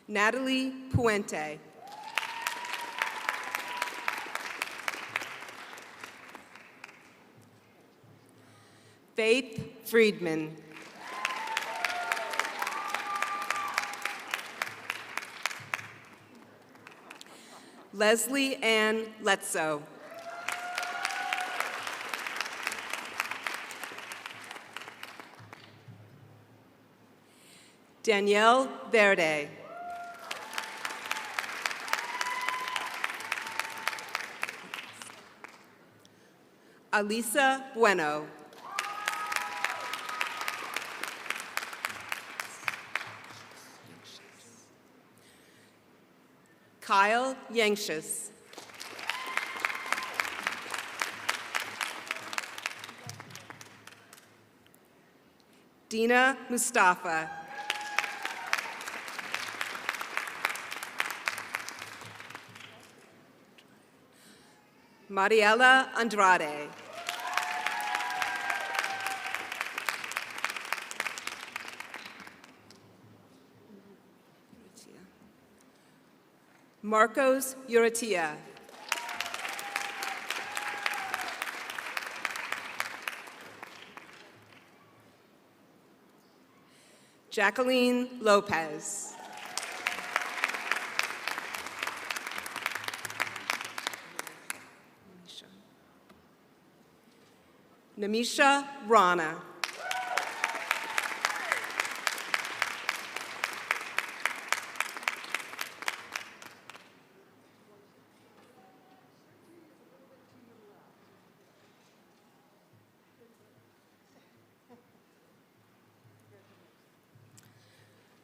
Natalie Puente. Faith Friedman. Leslie Ann Letzo. Danielle Verde. Alisa Bueno. Kyle Yankshius. Dina Mustafa. Mariela Andrade. Marcos Uratia. Jacqueline Lopez. Namisha Rana.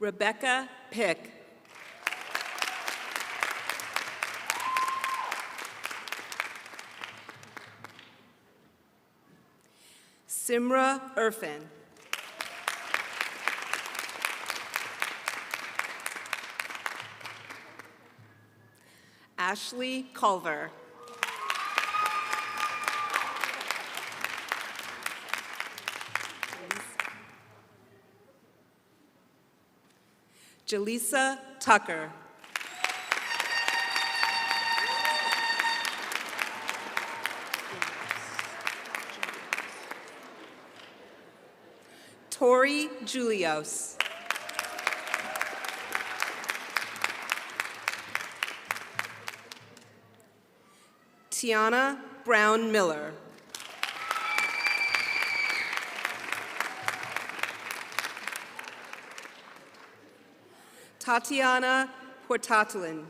Rebecca Pick. Simra Irfan. Ashley Culver. Jaleesa Tucker. Tori Julios. Tiana Brown Miller. Tatiana Portatlin.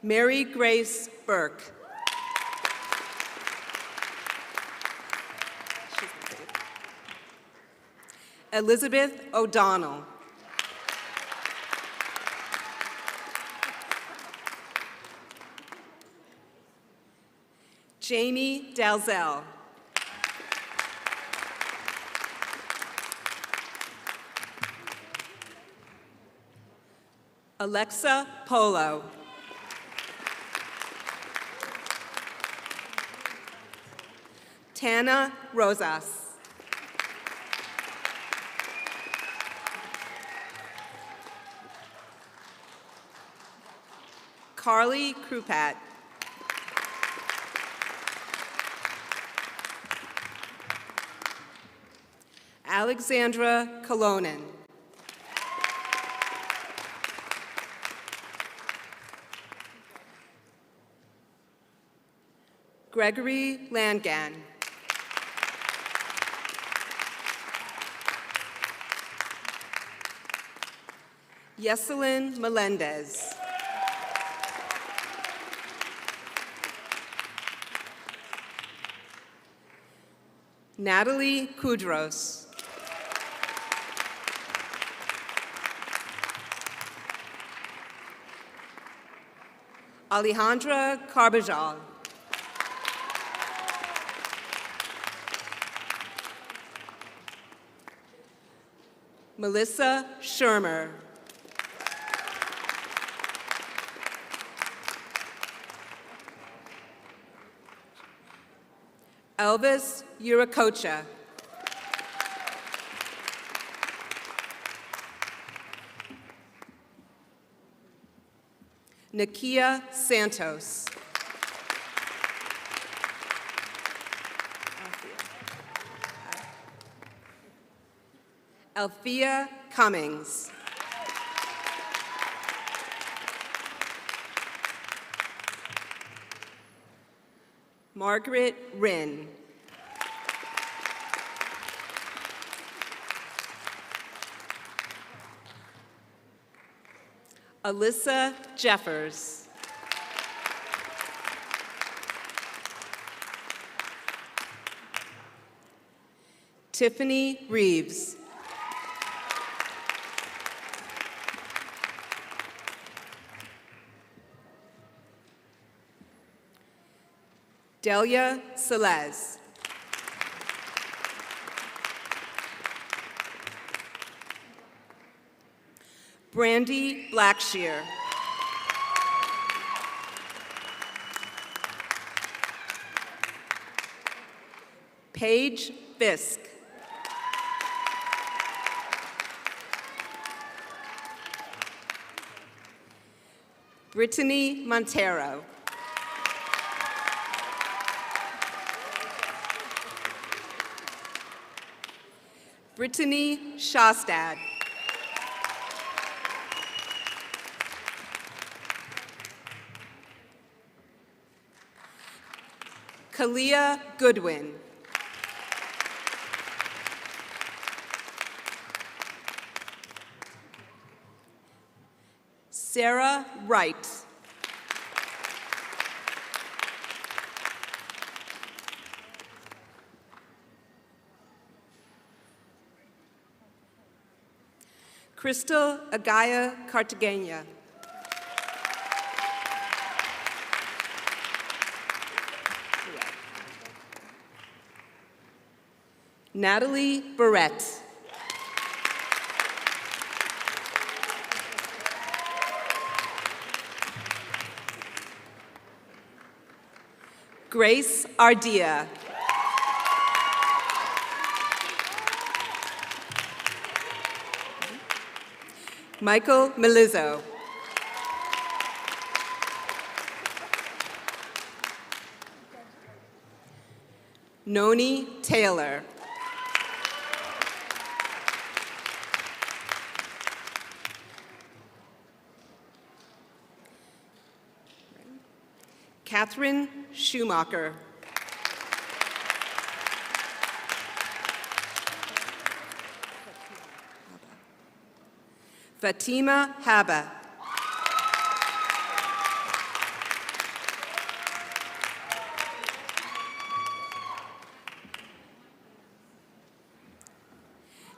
Mary Grace Burke. Elizabeth O'Donnell. Jamie Dalzell. Alexa Polo. Tana Rosas. Carly Krupat. Alexandra Kolonen. Gregory Langan. Yeselin Melendez. Natalie Kudros. Alejandra Carbajal. Melissa Shermer. Elvis Uracocha. Nakia Santos. Althea Cummings. Margaret Wren. Alyssa Jeffers. Tiffany Reeves. Delia Selez. Brandy Blackshear. Paige Fisk. Brittany Montero. Brittany Shostad. Kalia Goodwin. Sarah Wright. Crystal Agaya Cartagena. Natalie Barrett. Grace Ardea. Michael Melizzo. Noni Taylor. Catherine Schumacher. Fatima Haba.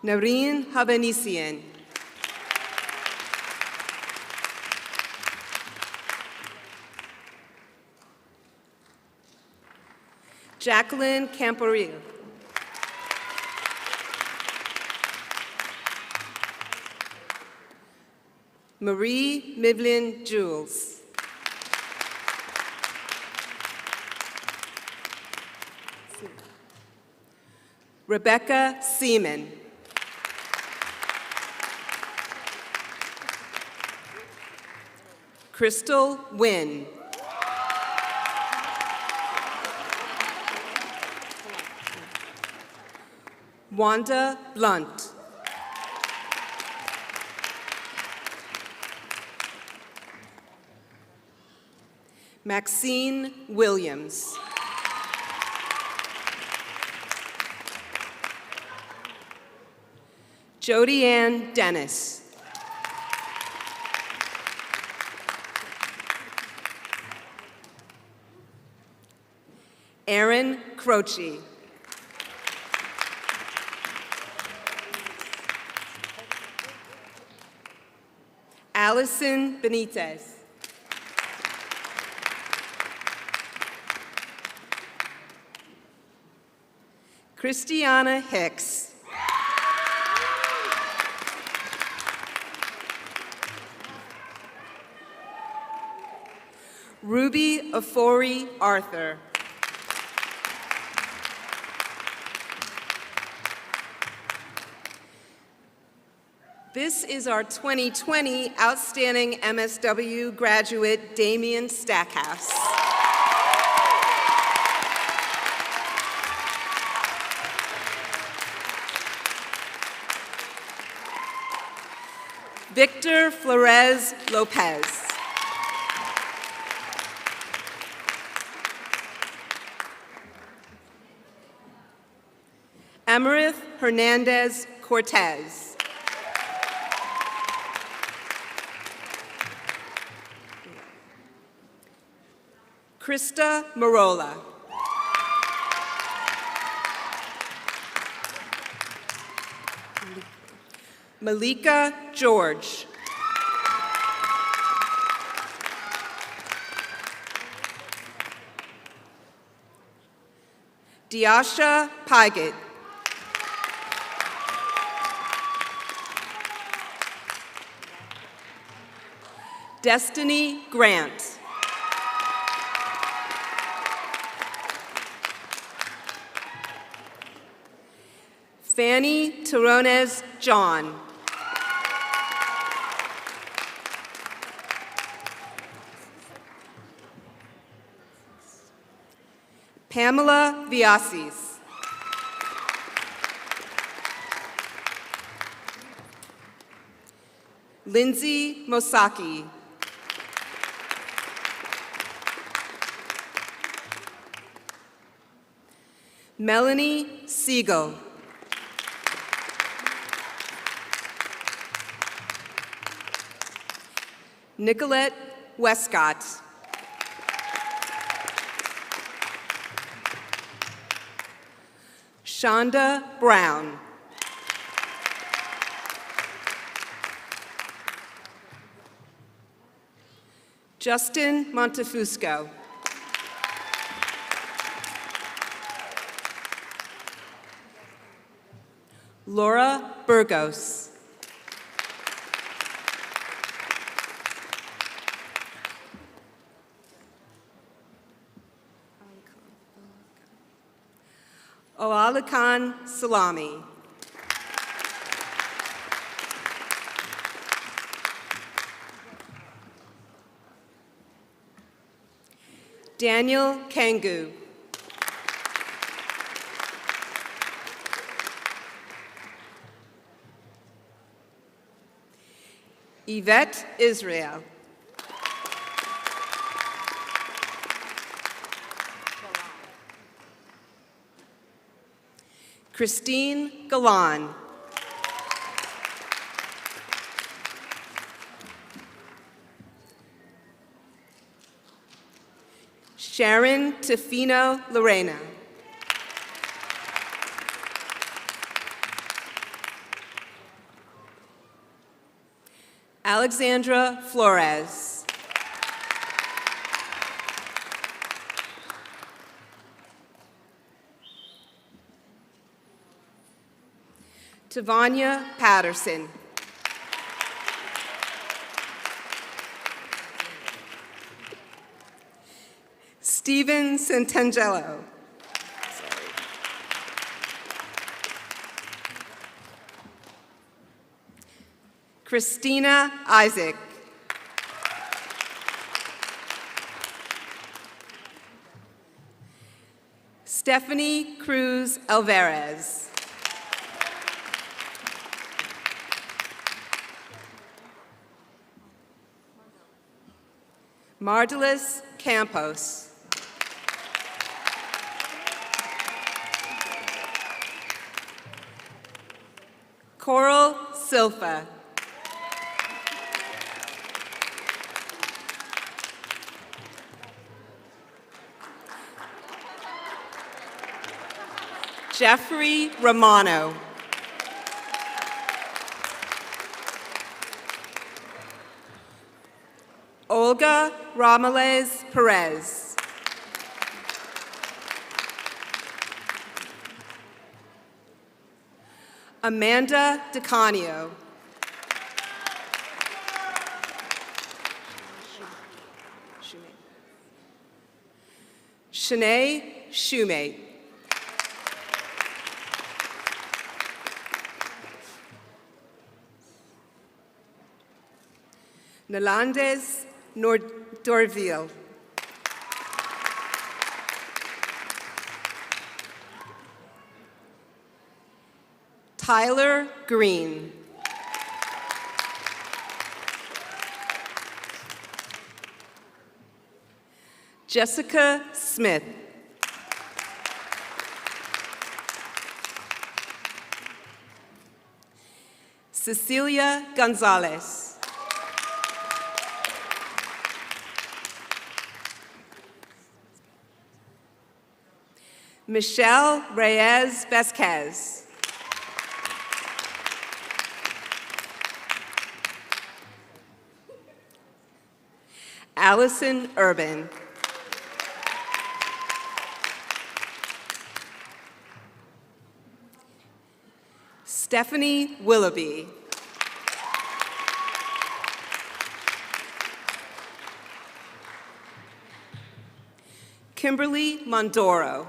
Nareen Habanisian. Jacqueline Camporil. Marie Mivlin Jules. Rebecca Seaman. Crystal Wynn. Wanda Blunt. Maxine Williams. Jody Ann Dennis. Aaron Croce. Allison Benitez. Christiana Hicks. Ruby Afori Arthur. This is our 2020 Outstanding MSW Graduate, Damian Stackhouse. Victor Flores Lopez. Amarith Hernandez Cortez. Krista Marola. Malika George. Diasha Pygott. Destiny Grant. Fanny Tirones John. Pamela Viasis. Lindsay Mosaki. Melanie Siegel. Nicolette Westcott. Shonda Brown. Justin Montefusco. Laura Burgos. Oalakan Salami. Daniel Kangu. Yvette Israel. Christine Galan. Sharon Tefino Lorena. Alexandra Flores. Tavania Patterson. Stephen Santangelo. Christina Isaac. Stephanie Cruz Alvarez. Mardelis Campos. Coral Silfa. Jeffrey Romano. Olga Ramales Perez. Amanda DeCanio. Shanae Shoemate. Nelandes Dorville. Tyler Green. Jessica Smith. Cecilia Gonzalez. Michelle Reyes Vasquez. Allison Urban. Stephanie Willoughby. Kimberly Mondoro.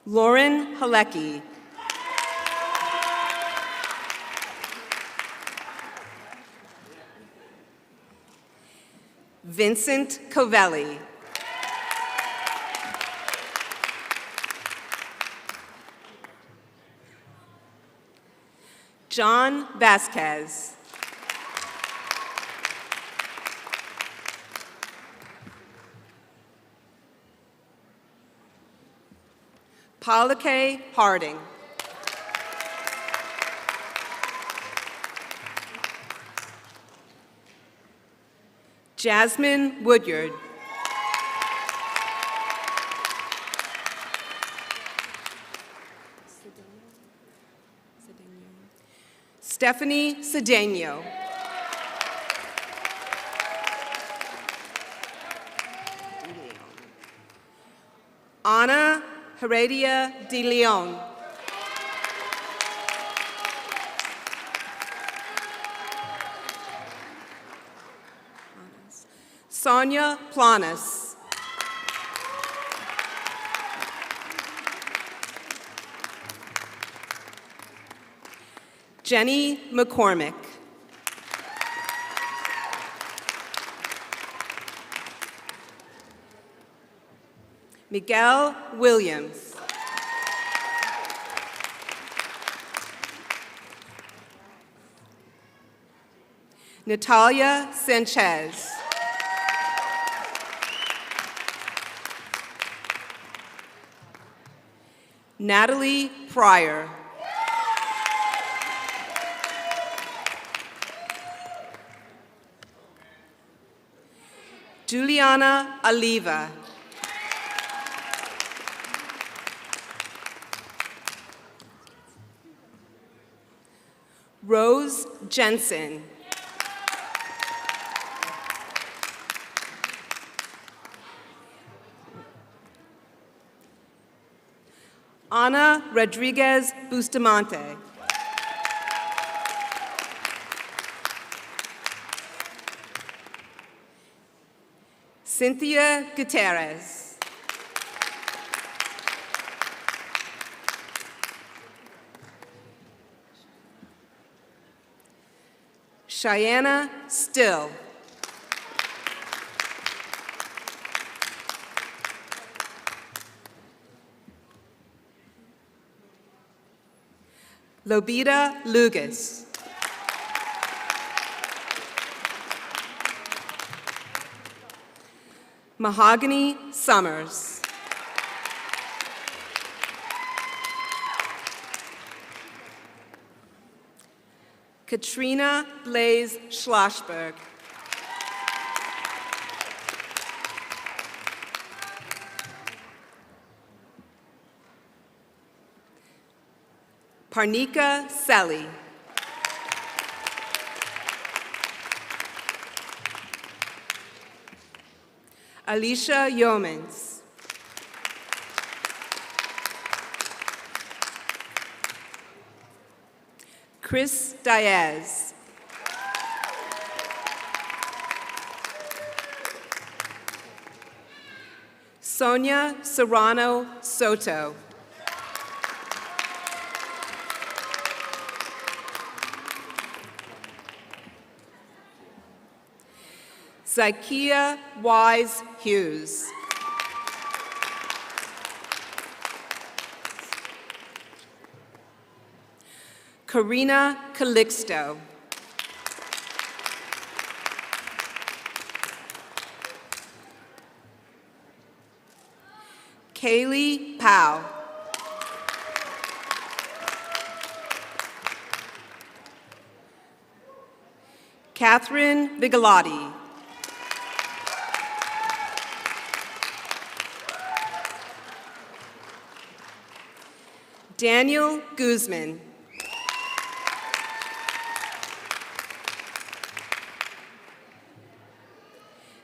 Lauren Halecki. Vincent Covelli. John Vasquez. Paulike Harding. Jasmine Woodyard. Stephanie Cedeno. Ana Heredia de Leon. Sonia Planas. Jenny McCormick. Miguel Williams. Natalia Sanchez. Natalie Pryor. Juliana Oliva. Rose Jensen. Ana Rodriguez Bustamante. Cynthia Gutierrez. Cheyenne Still. Lobita Lugas. Mahogany Summers. Katrina Blaze Schlossberg. Parnika Selly. Alicia Yeomans. Chris Diaz. Sonia Serrano Soto. Zykia Wise Hughes. Karina Calixto. Kaylee Powell. Catherine Vigalotti. Daniel Guzman.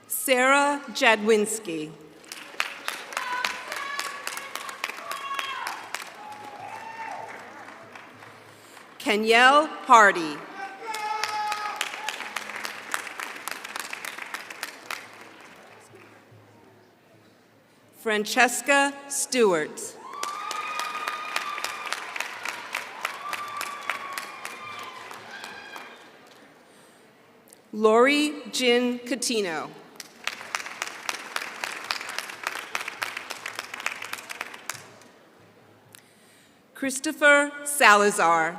Sarah Jadwinski. Kenyelle Hardy. Francesca Stewart. Lori Jin Catino. Christopher Salazar.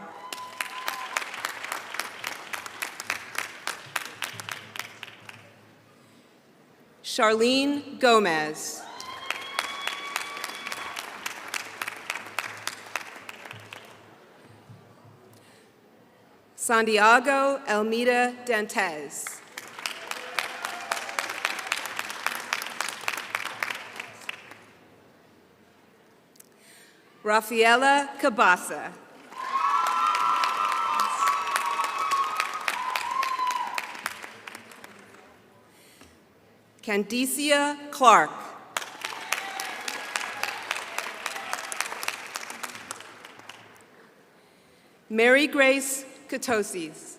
Charlene Gomez. Santiago Elmida Dantes. Rafaela Cabasa. Candicia Clark. Mary Grace Katosis.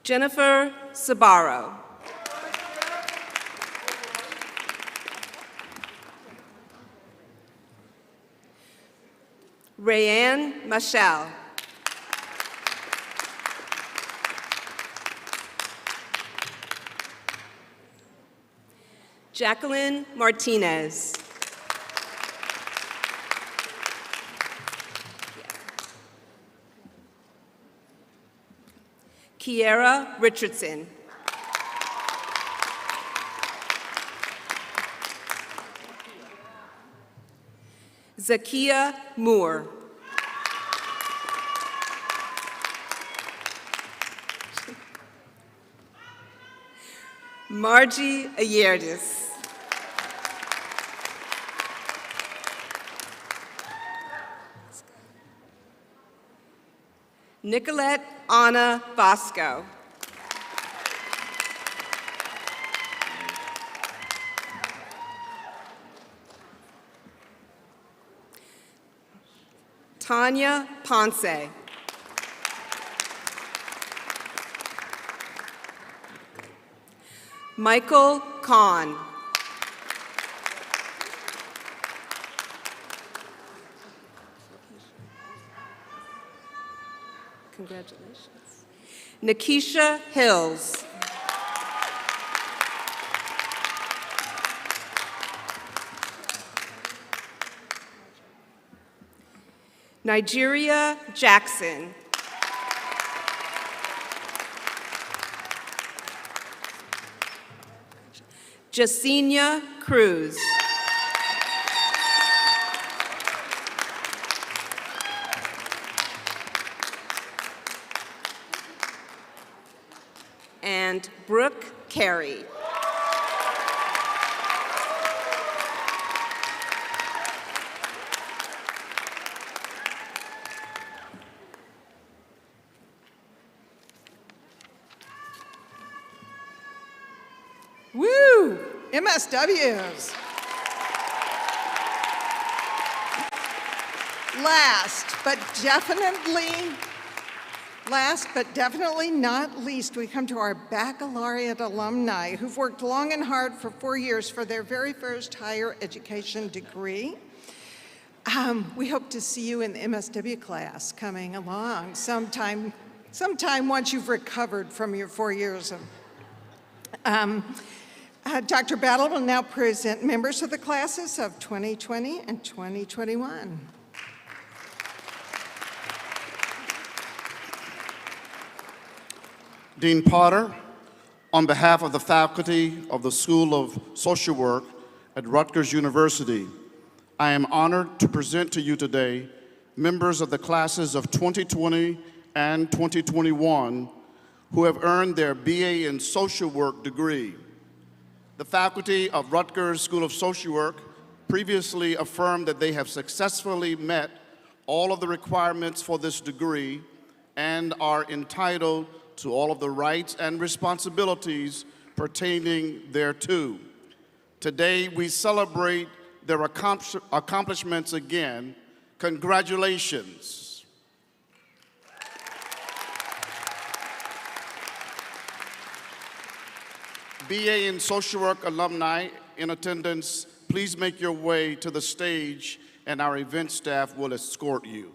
Jennifer Sabaro. Rayanne Michelle. Jacqueline Martinez. Kiera Richardson. Zakia Moore. Margie Ayerdis. Nicolette Anna Bosco. Tanya Ponce. Michael Kahn. Congratulations. Nikisha Hills. Nigeria Jackson. Jasenia Cruz. And Brooke Carey. Woo! MSWs. Last but definitely not least, we come to our baccalaureate alumni who've worked long and hard for 4 years for their very first higher education degree. We hope to see you in the MSW class coming along sometime once you've recovered from your 4 years of Dr. Battle will now present members of the classes of 2020 and 2021. Dean Potter, on behalf of the faculty of the School of Social Work at Rutgers University, I am honored to present to you today members of the classes of 2020 and 2021 who have earned their BA in Social Work degree. The faculty of Rutgers School of Social Work previously affirmed that they have successfully met all of the requirements for this degree and are entitled to all of the rights and responsibilities pertaining thereto. Today, we celebrate their accomplishments again. Congratulations. BA in Social Work alumni in attendance, please make your way to the stage and our event staff will escort you.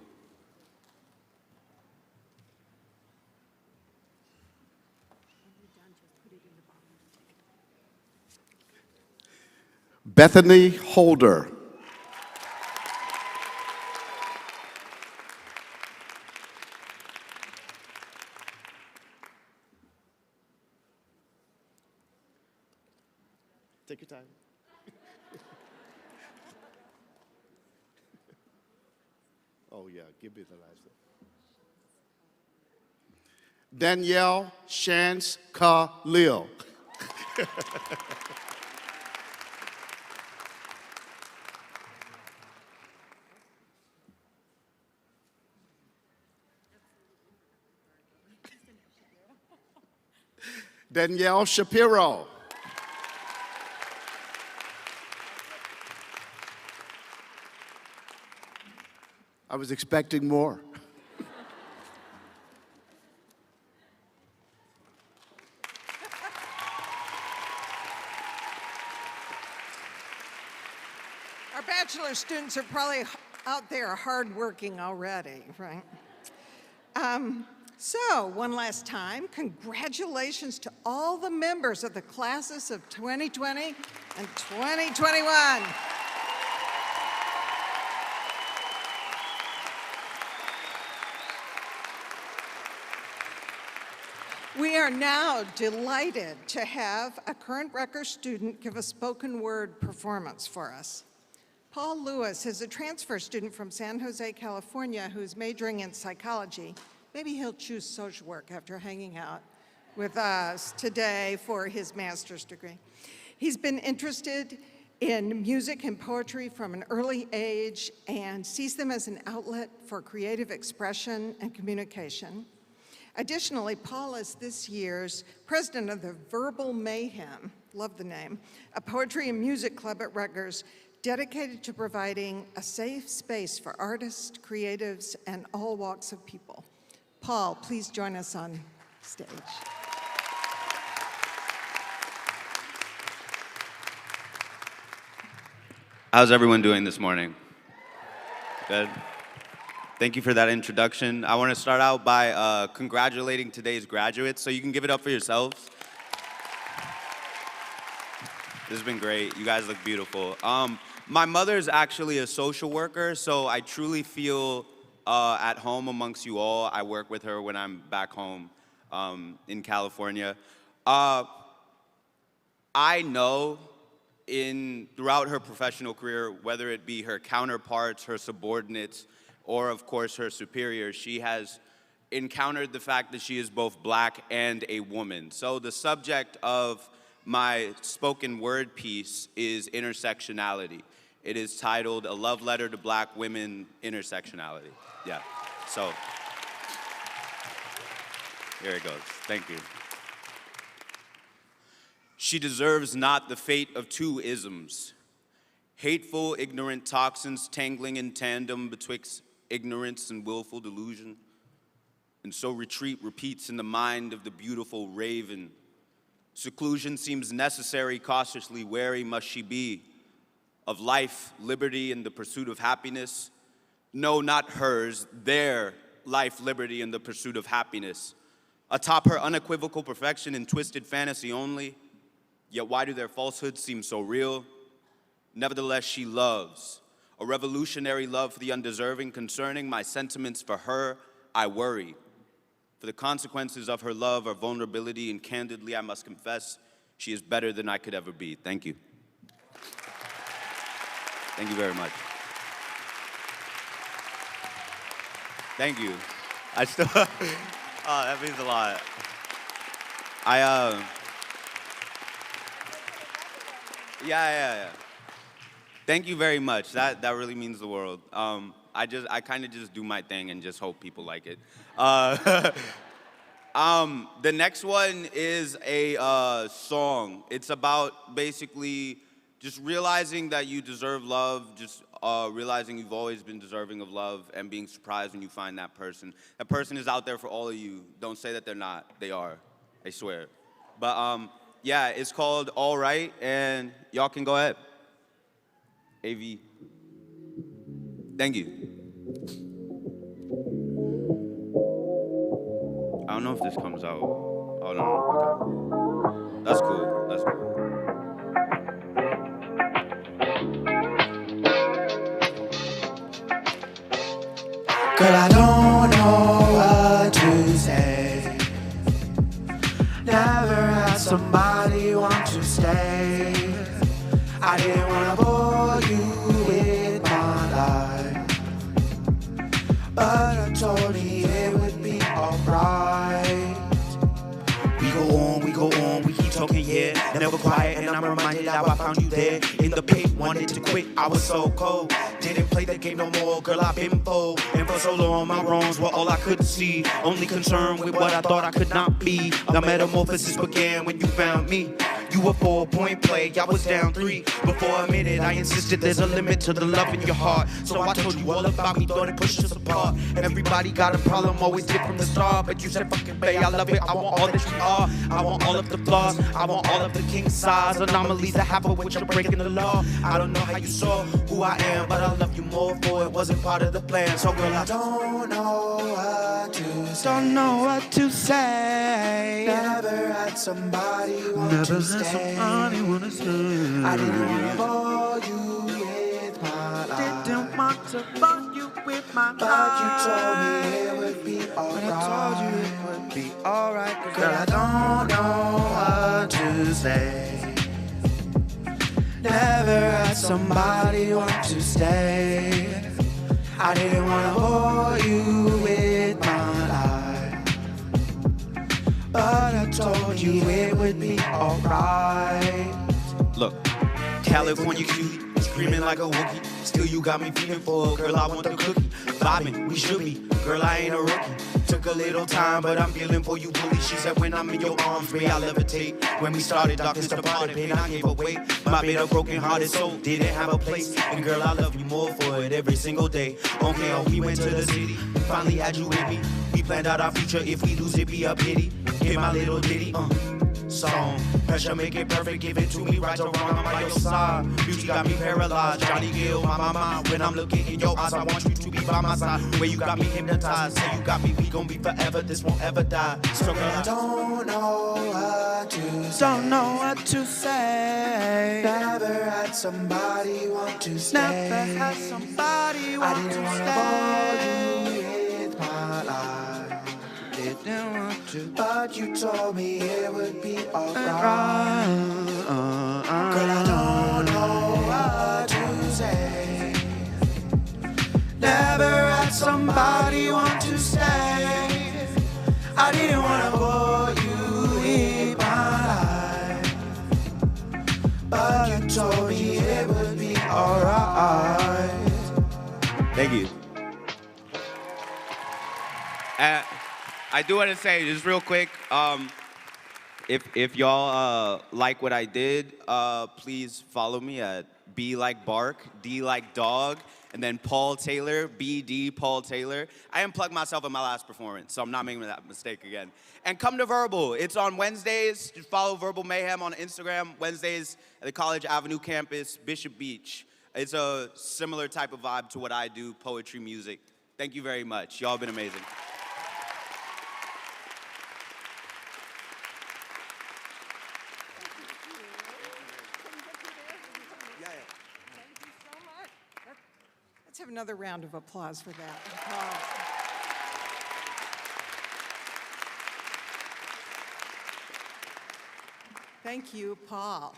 Bethany Holder. Take your time. Oh yeah, give me the last one. Danielle Shance Khalil. Danielle Shapiro. I was expecting more. Our bachelor students are probably out there hardworking already, right? So, one last time, congratulations to all the members of the classes of 2020 and 2021. We are now delighted to have a current Rutgers student give a spoken word performance for us. Paul Lewis is a transfer student from San Jose, California, who's majoring in psychology. Maybe he'll choose social work after hanging out with us today for his master's degree. He's been interested in music and poetry from an early age and sees them as an outlet for creative expression and communication. Additionally, Paul is this year's president of the Verbal Mayhem, love the name, a poetry and music club at Rutgers dedicated to providing a safe space for artists, creatives, and all walks of people. Paul, please join us on stage. How's everyone doing this morning? Good. Thank you for that introduction. I want to start out by congratulating today's graduates, so you can give it up for yourselves. This has been great. You guys look beautiful. My mother's actually a social worker, so I truly feel at home amongst you all. I work with her when I'm back home in California. I know throughout her professional career, whether it be her counterparts, her subordinates, or of course her superiors, she has encountered the fact that she is both black and a woman. So the subject of my spoken word piece is intersectionality. It is titled A Love Letter to Black Women, Intersectionality. Yeah, so here it goes. Thank you. She deserves not the fate of two isms, hateful, ignorant toxins tangling in tandem betwixt ignorance and willful delusion. And so retreat repeats in the mind of the beautiful raven. Seclusion seems necessary, cautiously wary must she be of life, liberty, and the pursuit of happiness. No, not hers, their life, liberty, and the pursuit of happiness. Atop her unequivocal perfection and twisted fantasy only, yet why do their falsehoods seem so real? Nevertheless, she loves, a revolutionary love for the undeserving. Concerning my sentiments for her, I worry. For the consequences of her love are vulnerability, and candidly, I must confess, she is better than I could ever be. Thank you. Thank you very much. Thank you. I still, oh, that means a lot. Yeah. Thank you very much. That really means the world. I kind of just do my thing and just hope people like it. The next one is a song. It's about basically just realizing that you deserve love, just realizing you've always been deserving of love, and being surprised when you find that person. That person is out there for all of you. Don't say that they're not. They are. I swear. But yeah, it's called All Right, and y'all can go ahead. AV. Thank you. I don't know if this comes out. Oh, no. Okay. That's cool. That's cool. Girl, I don't know what to say. Never had somebody want to stay. I didn't wanna bore you with my life, but I told you it would be alright. We go on, we keep talking, yeah, never quiet, and I'm reminded how I found you there in the pit, wanted to quit, I was so cold, didn't play the game no more, girl, I've been bold, and for so long my wrongs were all I could see, only concerned with what I thought I could not be, the metamorphosis began when you found me. You were 4-point play, I was down 3. Before a minute, I insisted there's a limit to the love in your heart. So I told you all about me, thought it pushed us apart. Everybody got a problem, always did from the start. But you said, fucking bae, I love it, I want all that you are. I want all of the flaws, I want all of the king size anomalies that happen when you're breaking the law. I don't know how you saw who I am, but I love you more for it wasn't part of the plan. So girl, I don't know what to say. Don't know what to say. Never had somebody want to stay. stay. I didn't wanna bore you with my life. Didn't want to bore you with my But life. you told me it would be alright. But I told you it would be alright. Girl, I don't know what to say. Never had somebody want to stay. I didn't wanna bore you with my life, but I told you it would be alright. Look, California cutie, screaming like a Wookiee. Still you got me feeling for a girl, I want the cookie. Vibing, we should be, girl, I ain't a rookie. Took a little time, but I'm feeling for you, bully. She said when I'm in your arms, Ray, I levitate. When we started, darkness departed, pain I gave away. My bitter, broken-hearted soul didn't have a place. And girl, I love you more for it every single day. Okay, oh, we went to the city, finally had you with me. We planned out our future, if we lose it, be a pity. Hit my little ditty, song. Pressure make it perfect, give it to me right or wrong, I'm by your side. Beauty got me paralyzed, Johnny Gill, my mind. When I'm looking in your eyes, I want you to be by my side. Where you got me hypnotized, say you got me, we gon' be forever, this won't ever die. So girl, I don't know what to say. Don't know what to say. Never had somebody want to stay. Never had somebody want to stay. I didn't wanna bore you with my life. Didn't want to, but you told me it would be alright. Girl, I don't know what to say. Never had somebody want to stay. I didn't wanna bore you with my life, but you told me it would be alright. Thank you. I do want to say, just real quick, if y'all like what I did, please follow me at B like Bark, D like Dog, and then Paul Taylor, BD Paul Taylor. I unplugged myself in my last performance, so I'm not making that mistake again. And come to Verbal. It's on Wednesdays. Just follow Verbal Mayhem on Instagram. Wednesdays at the College Avenue campus, Bishop Beach. It's a similar type of vibe to what I do, poetry, music. Thank you very much. Y'all have been amazing. Let's have another round of applause for that. Thank you, Paul.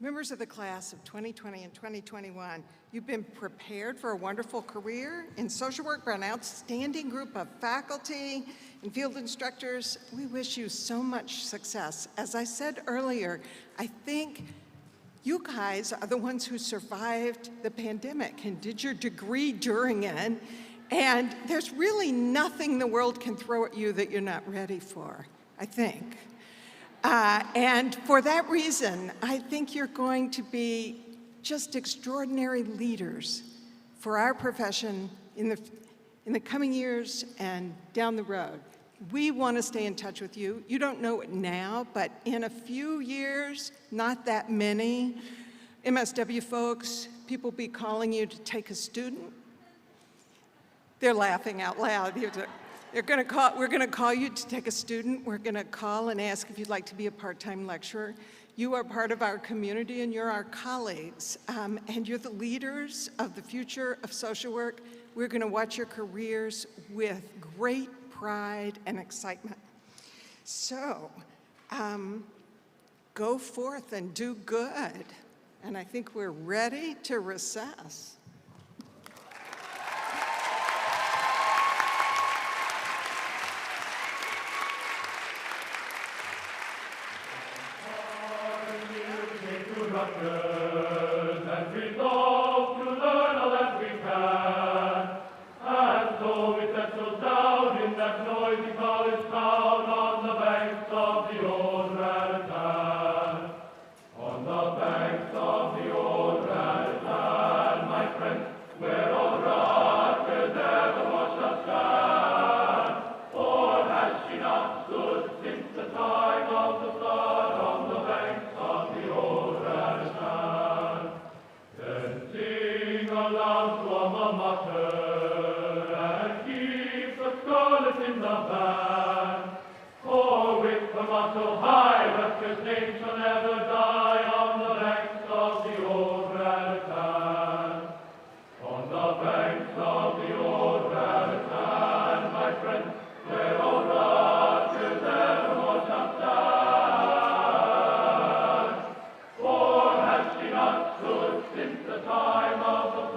Members of the class of 2020 and 2021, you've been prepared for a wonderful career in social work by an outstanding group of faculty and field instructors. We wish you so much success. As I said earlier, I think you guys are the ones who survived the pandemic and did your degree during it, and there's really nothing the world can throw at you that you're not ready for, I think. And for that reason, I think you're going to be just extraordinary leaders for our profession in the coming years and down the road. We want to stay in touch with you. You don't know it now, but in a few years, not that many, MSW folks, people will be calling you to take a student. They're laughing out loud. We're going to call you to take a student. We're going to call and ask if you'd like to be a part-time lecturer. You are part of our community and you're our colleagues, and you're the leaders of the future of social work. We're going to watch your careers with great pride and excitement. So, go forth and do good. And I think we're ready to recess. Rutgers, and resolve to learn all that we can. And so we settled down in that noisy college town on the banks of the old Raritan. On the banks of the old Raritan, my friend, where old Rutgers ever watched us stand. Or has she not stood since the time of the flood on the banks of the old Raritan? Then sing aloud to alma mater, and keep the scarlet in the band. For with the motto high, since the time of the